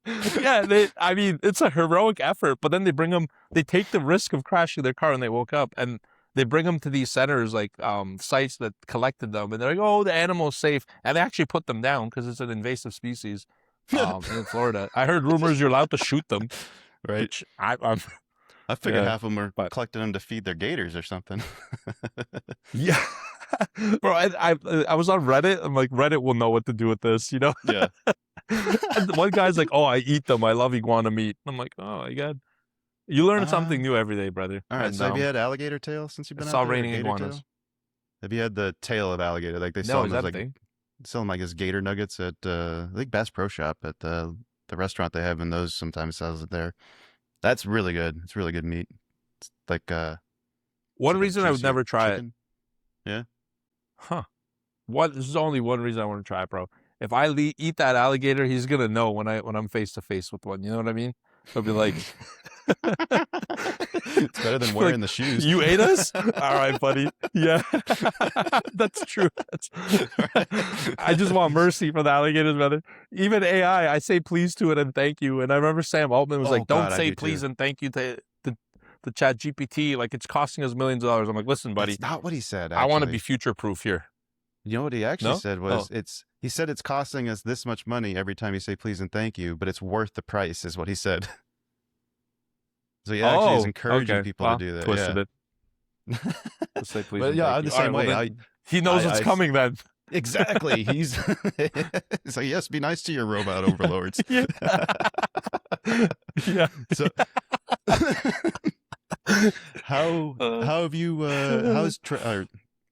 Speaker 1: Exactly. I mean, it's a heroic effort, but then they take the risk of crashing their car, and they woke up, and they bring them to these centers, like sites that collected them, and they're like, oh, the animal's safe, and they actually put them down because it's an invasive species in Florida. I heard rumors you're allowed to shoot them,
Speaker 2: right?
Speaker 1: Which
Speaker 2: I figured half of them were collecting them to feed their gators or something.
Speaker 1: Yeah. Bro, I was on Reddit. I'm like, Reddit will know what to do with this, you know?
Speaker 2: Yeah.
Speaker 1: And one guy's like, oh, I eat them. I love iguana meat. I'm like, oh my God. You learn something new every day, brother.
Speaker 2: All right.
Speaker 1: And,
Speaker 2: so have you had alligator tail since you've been out
Speaker 1: saw
Speaker 2: there?
Speaker 1: raining iguanas.
Speaker 2: Tail? Have you had the tail of alligator? Like they sell them as like selling like as gator nuggets at I think Bass Pro Shop at the restaurant they have, and those sometimes sells it there. That's really good. It's really good meat. It's like
Speaker 1: one reason I would never try
Speaker 2: chicken. It. Yeah.
Speaker 1: Huh. There's only one reason I want to try it, bro. If I eat that alligator, he's gonna know when I'm face to face with one. You know what I mean? He'll be like,
Speaker 2: it's better than wearing the shoes.
Speaker 1: You ate us? All right, buddy. Yeah, that's true. I just want mercy for the alligators, brother. Even AI, I say please to it and thank you. And I remember Sam Altman was like, don't say please and thank you to ChatGPT. Like, it's costing us millions of dollars. I'm like, listen, buddy.
Speaker 2: That's not what he said.
Speaker 1: Actually. I want to be future proof here.
Speaker 2: You know what he actually said was he said it's costing us this much money every time you say please and thank you, but it's worth the price, is what he said. So he actually is encouraging people to do that.
Speaker 1: Twisted it. Let's say please.
Speaker 2: But yeah, I'm the same way.
Speaker 1: He knows what's coming then.
Speaker 2: Exactly. He's like, yes, be nice to your robot overlords.
Speaker 1: Yeah. Yeah.
Speaker 2: So how have you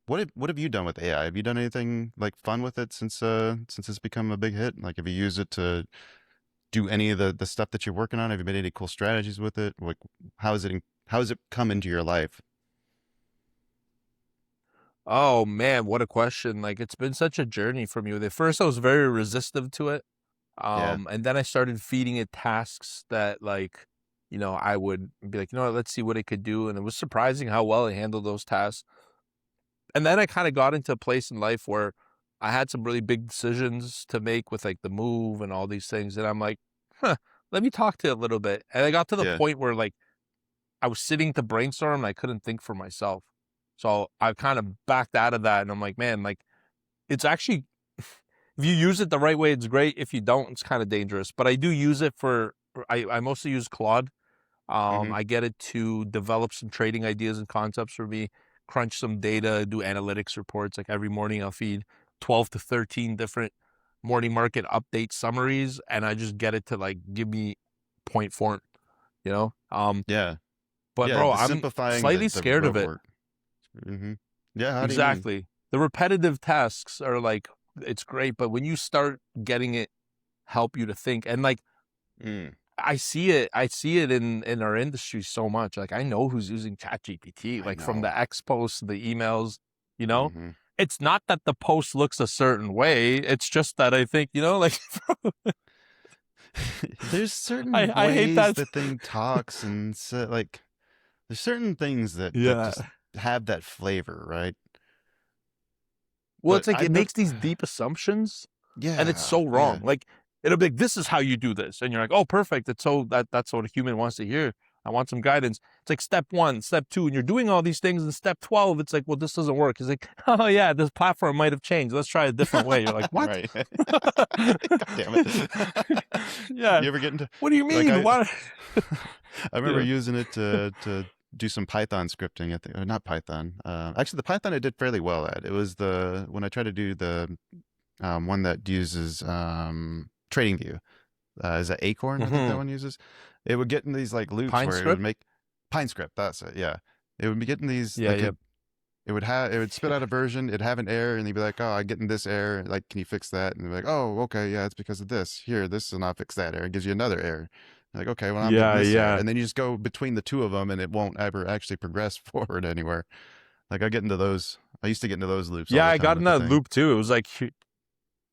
Speaker 2: what have you done with AI? Have you done anything like fun with it since it's become a big hit? Like, have you used it to do any of the stuff that you're working on? Have you made any cool strategies with it? Like, how has it come into your life?
Speaker 1: Oh man, what a question. Like, it's been such a journey for me. At first I was very resistant to it. And then I started feeding it tasks that, like, you know, I would be like, you know what, let's see what it could do. And it was surprising how well it handled those tasks. And then I kind of got into a place in life where I had some really big decisions to make with like the move and all these things. And I'm like, let me talk to it a little bit. And I got to the point where like I was sitting to brainstorm and I couldn't think for myself. So I kind of backed out of that. And I'm like, man, like, it's actually, if you use it the right way, it's great. If you don't, it's kind of dangerous. But I do use it I mostly use Claude. I get it to develop some trading ideas and concepts for me, crunch some data, do analytics reports. Like every morning I'll feed 12 to 13 different morning market update summaries, and I just get it to like give me point form, you know? But bro, I'm slightly scared of it.
Speaker 2: Yeah, how
Speaker 1: exactly.
Speaker 2: Do you mean?
Speaker 1: The repetitive tasks are like, it's great, but when you start getting it help you to think, and like, I see it in our industry so much. Like, I know who's using ChatGPT, like from the X posts, the emails, you know, it's not that the post looks a certain way. It's just that I think, you know, like,
Speaker 2: there's certain ways I hate that the thing talks, and so, like, there's certain things that just have that flavor, right?
Speaker 1: Well, but it's like it makes these deep assumptions, and it's so wrong. Like, it'll be like, this is how you do this. And you're like, oh, perfect. That's what a human wants to hear. I want some guidance. It's like step 1, step 2, and you're doing all these things. And step 12, it's like, well, this doesn't work. It's like, oh yeah, this platform might have changed. Let's try a different way. You're like, what?
Speaker 2: Right. God damn it.
Speaker 1: Yeah.
Speaker 2: You ever get into?
Speaker 1: What do you mean?
Speaker 2: Like I remember using it to do some Python scripting. I think, or not Python. Actually, the Python I did fairly well at. It was when I tried to do the one that uses TradingView. Is that Acorn? I think that one uses. It would get in these like loops
Speaker 1: Pine
Speaker 2: where it would
Speaker 1: script.
Speaker 2: make Pine script. That's it. Yeah, it would be getting these.
Speaker 1: Yeah,
Speaker 2: Like
Speaker 1: yeah.
Speaker 2: it would spit out a version. It'd have an error, and they'd be like, "Oh, I'm getting this error. Like, can you fix that?" And they're like, "Oh, okay, yeah, it's because of this. Here, this will not fix that error." It gives you another error. You're like, okay, well, I'm getting
Speaker 1: Yeah,
Speaker 2: this error,
Speaker 1: yeah.
Speaker 2: and then you just go between the two of them, and it won't ever actually progress forward anywhere. Like I get into those. I used to get into those loops all
Speaker 1: Yeah,
Speaker 2: the
Speaker 1: I
Speaker 2: time
Speaker 1: got in
Speaker 2: with the
Speaker 1: that
Speaker 2: thing.
Speaker 1: loop too. It was like,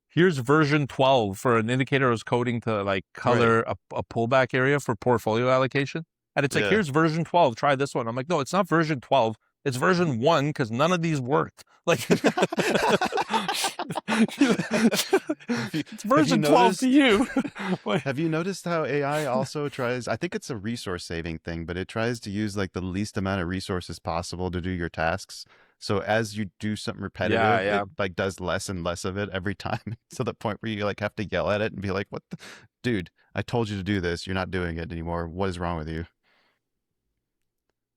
Speaker 1: here's version 12 for an indicator I was coding to like
Speaker 2: Right.
Speaker 1: color a pullback area for portfolio allocation. And it's like,
Speaker 2: Yeah.
Speaker 1: here's version 12, try this one. I'm like, no, it's not version 12. It's version 1 because none of these worked. Like, it's
Speaker 2: Have you
Speaker 1: version 12 to
Speaker 2: noticed?
Speaker 1: you.
Speaker 2: Have you noticed how AI also tries? I think it's a resource saving thing, but it tries to use like the least amount of resources possible to do your tasks. So as you do something
Speaker 1: Yeah,
Speaker 2: repetitive,
Speaker 1: yeah.
Speaker 2: it like does less and less of it every time to the point where you like have to yell at it and be like, "What the dude, I told you to do this. You're not doing it anymore. What is wrong with you?"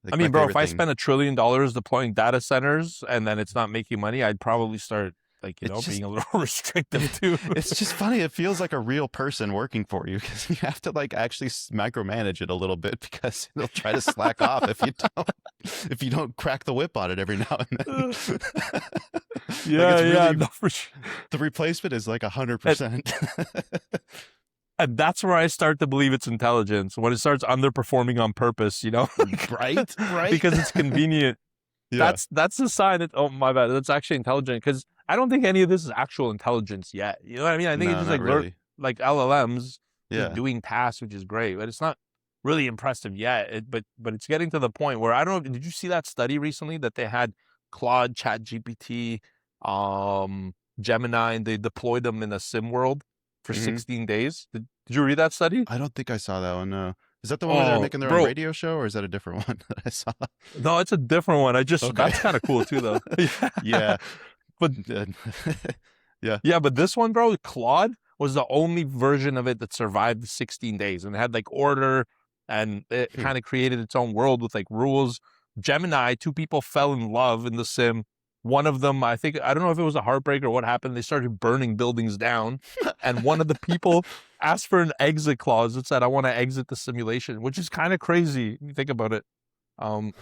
Speaker 1: I
Speaker 2: Like my
Speaker 1: mean, bro, if
Speaker 2: favorite
Speaker 1: I
Speaker 2: thing.
Speaker 1: spend $1 trillion deploying data centers and then it's not making money, I'd probably start like,
Speaker 2: It's
Speaker 1: being
Speaker 2: just
Speaker 1: a little restrictive too.
Speaker 2: it's just funny. It feels like a real person working for you because you have to like actually micromanage it a little bit because it'll try to slack off if you don't crack the whip on it every now and then. Like
Speaker 1: Yeah,
Speaker 2: it's
Speaker 1: yeah,
Speaker 2: really
Speaker 1: no, for sure.
Speaker 2: the replacement is like
Speaker 1: And,
Speaker 2: 100%.
Speaker 1: and that's where I start to believe it's intelligence when it starts underperforming on purpose,
Speaker 2: Right? Right?
Speaker 1: because it's convenient.
Speaker 2: Yeah.
Speaker 1: That's a sign that, oh my bad, that's actually intelligent. Because I don't think any of this is actual intelligence yet. You know what I mean? I think it's
Speaker 2: No,
Speaker 1: just
Speaker 2: not
Speaker 1: like
Speaker 2: really.
Speaker 1: like LLMs just
Speaker 2: Yeah.
Speaker 1: doing tasks, which is great, but it's not really impressive yet. But it's getting to the point where I don't know. Did you see that study recently that they had Claude, Chat GPT, Gemini, and they deployed them in a sim world for
Speaker 2: Hmm.
Speaker 1: 16 days? Did you read that study?
Speaker 2: I don't think I saw that one. No. Is that the one where they're
Speaker 1: Oh,
Speaker 2: making their own
Speaker 1: bro,
Speaker 2: radio show, or is that a different one that I saw?
Speaker 1: no, it's a different one.
Speaker 2: Okay.
Speaker 1: That's kind of cool too, though.
Speaker 2: Yeah.
Speaker 1: But
Speaker 2: Yeah.
Speaker 1: yeah, but this one, bro, Claude was the only version of it that survived the 16 days and it had like order and it
Speaker 2: Hmm.
Speaker 1: kind of created its own world with like rules. Gemini, two people fell in love in the sim. One of them, I don't know if it was a heartbreak or what happened. They started burning buildings down. And one of the people asked for an exit clause that said, I want to exit the simulation, which is kind of crazy. You think about it. Um,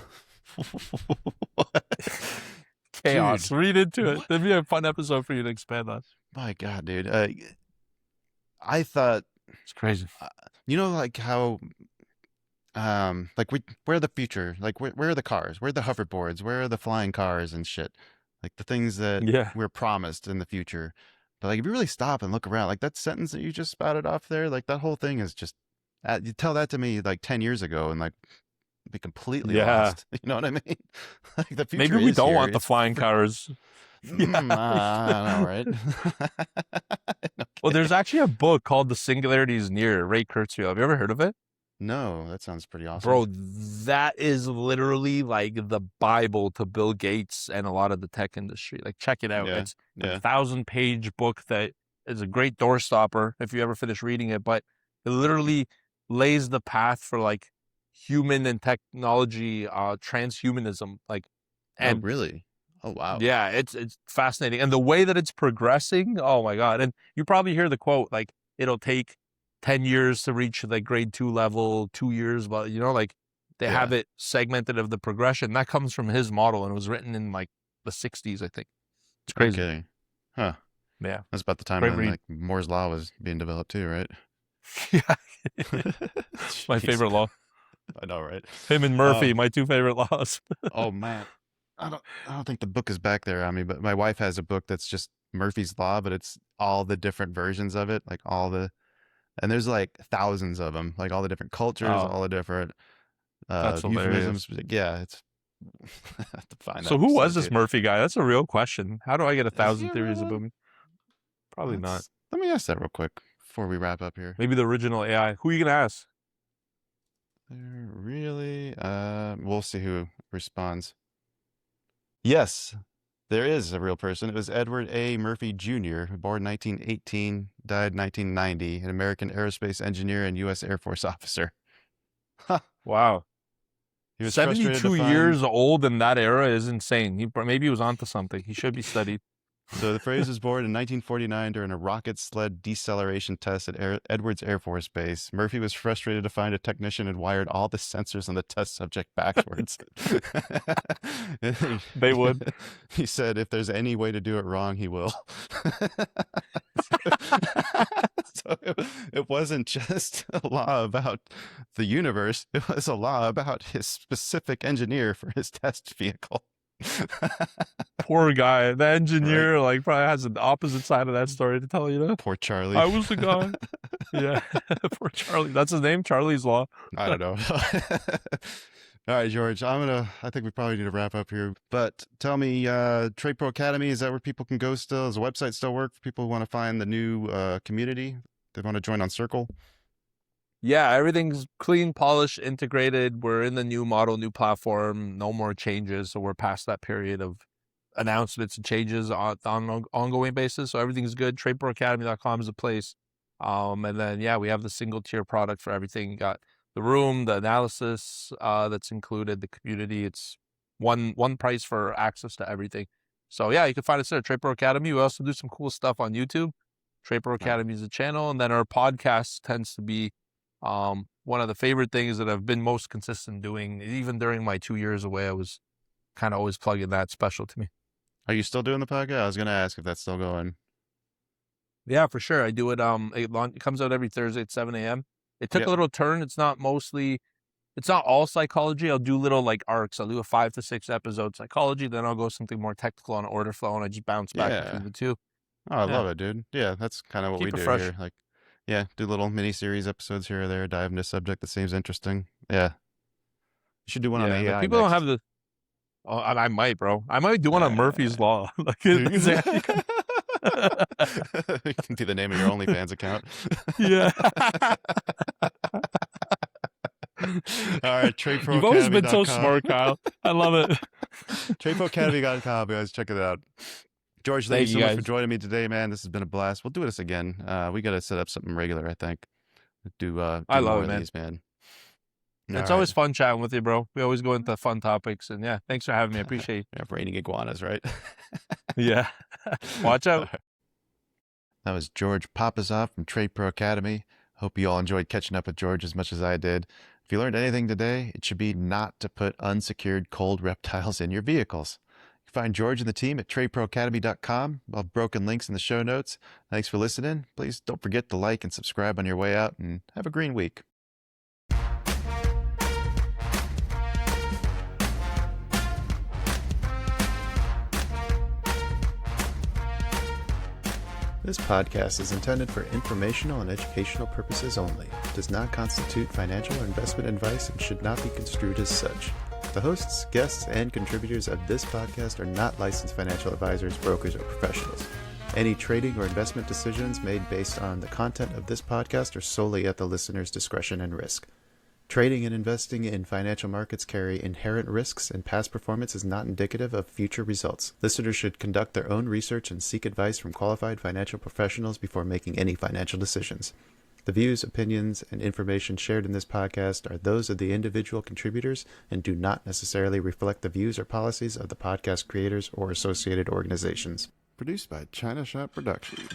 Speaker 2: Dude,
Speaker 1: chaos. Read into it.
Speaker 2: what?
Speaker 1: That'd be a fun episode for you to expand on.
Speaker 2: My God, dude. I thought,
Speaker 1: It's crazy.
Speaker 2: uh, like how, like we're the future. Like where are the cars? Where are the hoverboards? Where are the flying cars and shit? Like the things that
Speaker 1: Yeah.
Speaker 2: we're promised in the future. But like if you really stop and look around, like that sentence that you just spouted off there, like that whole thing is just, you tell that to me like 10 years ago and like be completely
Speaker 1: Yeah.
Speaker 2: lost. You know what I mean? Like the
Speaker 1: Maybe
Speaker 2: future
Speaker 1: we
Speaker 2: is
Speaker 1: don't
Speaker 2: here.
Speaker 1: want the
Speaker 2: It's
Speaker 1: flying cars. Yeah.
Speaker 2: I know, right?
Speaker 1: Well,
Speaker 2: Okay.
Speaker 1: there's actually a book called The Singularity is Near, Ray Kurzweil. Have you ever heard of it?
Speaker 2: No, that sounds pretty awesome.
Speaker 1: Bro, that is literally like the Bible to Bill Gates and a lot of the tech industry. Like, check it out.
Speaker 2: Yeah,
Speaker 1: It's like a
Speaker 2: yeah,
Speaker 1: 1,000-page book that is a great doorstopper if you ever finish reading it. But it literally lays the path for like human and technology, transhumanism. Like,
Speaker 2: Oh,
Speaker 1: and
Speaker 2: really? Oh, wow.
Speaker 1: yeah, it's fascinating. And the way that it's progressing, oh my God. And you probably hear the quote, like, it'll take 10 years to reach the grade 2 level, 2 years, but like they have
Speaker 2: Yeah,
Speaker 1: it segmented of the progression. That comes from his model and it was written in like the 60s, I think. It's
Speaker 2: no
Speaker 1: crazy.
Speaker 2: kidding. Huh.
Speaker 1: Yeah.
Speaker 2: That's about the time
Speaker 1: Great
Speaker 2: when
Speaker 1: read.
Speaker 2: like Moore's Law was being developed too, right?
Speaker 1: Yeah. My
Speaker 2: Jeez.
Speaker 1: favorite law.
Speaker 2: I know, right?
Speaker 1: Him and Murphy, my two favorite laws.
Speaker 2: Oh man. I don't think the book is back there on me, but my wife has a book that's just Murphy's Law, but it's all the different versions of it, like and there's like thousands of them, like all the different cultures,
Speaker 1: Oh,
Speaker 2: all the different
Speaker 1: that's hilarious.
Speaker 2: euphemisms. Yeah, it's I have to find
Speaker 1: So
Speaker 2: that
Speaker 1: who was
Speaker 2: beside
Speaker 1: this
Speaker 2: you.
Speaker 1: Murphy guy? That's a real question. How do I get a
Speaker 2: Is he
Speaker 1: thousand
Speaker 2: a
Speaker 1: theories
Speaker 2: real
Speaker 1: about
Speaker 2: one?
Speaker 1: me? Probably not.
Speaker 2: Let me ask that real quick before we wrap up here.
Speaker 1: Maybe the original AI. Who are you gonna ask?
Speaker 2: Really? We'll see who responds. Yes, there is a real person. It was Edward A. Murphy Jr., born 1918, died 1990, an American aerospace engineer and U.S. Air Force officer. Huh.
Speaker 1: Wow.
Speaker 2: He was frustrated to
Speaker 1: 72
Speaker 2: find...
Speaker 1: years old in that era is insane. Maybe he was onto something. He should be studied.
Speaker 2: So the phrase was born in 1949 during a rocket sled deceleration test at Edwards Air Force Base. Murphy was frustrated to find a technician had wired all the sensors on the test subject backwards.
Speaker 1: They would.
Speaker 2: He said, if there's any way to do it wrong, he will. So it wasn't just a law about the universe. It was a law about his specific engineer for his test vehicle.
Speaker 1: Poor guy. The engineer, right? Like, probably has the opposite side of that story to tell, you know?
Speaker 2: Poor Charlie.
Speaker 1: I was the guy. Yeah. Poor Charlie. That's his name? Charlie's Law.
Speaker 2: I don't know. All right, George, I think we probably need to wrap up here, but tell me, TradePro Academy, is that where people can go still? Does the website still work for people who want to find the new community? They want to join on Circle?
Speaker 1: Yeah, everything's clean, polished, integrated. We're in the new model, new platform, no more changes. So we're past that period of announcements and changes on an ongoing basis. So everything's good. TradeProAcademy.com is the place. And then, yeah, we have the single tier product for everything. You got the room, the analysis that's included, the community. It's one price for access to everything. So yeah, you can find us there at TradePro Academy. We also do some cool stuff on YouTube. TradePro Academy is a channel. And then our podcast tends to be one of the favorite things that I've been most consistent doing. Even during my 2 years away, I was kind of always plugging that. Special to me.
Speaker 2: Are you still doing the podcast? I was going to ask if that's still going.
Speaker 1: Yeah, for sure. I do it. It comes out every Thursday at 7 a.m. It took a little turn. It's not all psychology. I'll do little like arcs. I'll do a 5 to 6 episode psychology. Then I'll go something more technical on Orderflow, and I just bounce back between the two.
Speaker 2: Oh, I love it, dude. Yeah, that's kind of what we do here. Like, yeah, do little mini-series episodes here or there, dive into a subject that seems interesting. Yeah. You should do one on AI.
Speaker 1: People don't have the... Oh, I might, bro. I might do one on Murphy's Law. Like,
Speaker 2: it can be the name of your OnlyFans account.
Speaker 1: Yeah.
Speaker 2: All right, TradePro.
Speaker 1: You've always been so smart, Kyle. I love it.
Speaker 2: TradeProAcademy.com, guys. Check it out. George, thank you so much for joining me today, man. This has been a blast. We'll do this again. We got to set up something regular, I think. I love it, man. Man.
Speaker 1: It's always fun chatting with you, bro. We always go into fun topics, and yeah, thanks for having me. I appreciate it.
Speaker 2: Yeah, raining iguanas, right?
Speaker 1: Yeah. Watch out.
Speaker 2: That was George Papazov from TradePro Academy. Hope you all enjoyed catching up with George as much as I did. If you learned anything today, it should be not to put unsecured cold reptiles in your vehicles. You can find George and the team at TradeProAcademy.com. I'll have broken links in the show notes. Thanks for listening. Please don't forget to like and subscribe on your way out, and have a green week. This podcast is intended for informational and educational purposes only. It does not constitute financial or investment advice and should not be construed as such. The hosts, guests, and contributors of this podcast are not licensed financial advisors, brokers, or professionals. Any trading or investment decisions made based on the content of this podcast are solely at the listener's discretion and risk. Trading and investing in financial markets carry inherent risks, and past performance is not indicative of future results. Listeners should conduct their own research and seek advice from qualified financial professionals before making any financial decisions. The views, opinions, and information shared in this podcast are those of the individual contributors and do not necessarily reflect the views or policies of the podcast creators or associated organizations. Produced by China Shop Productions.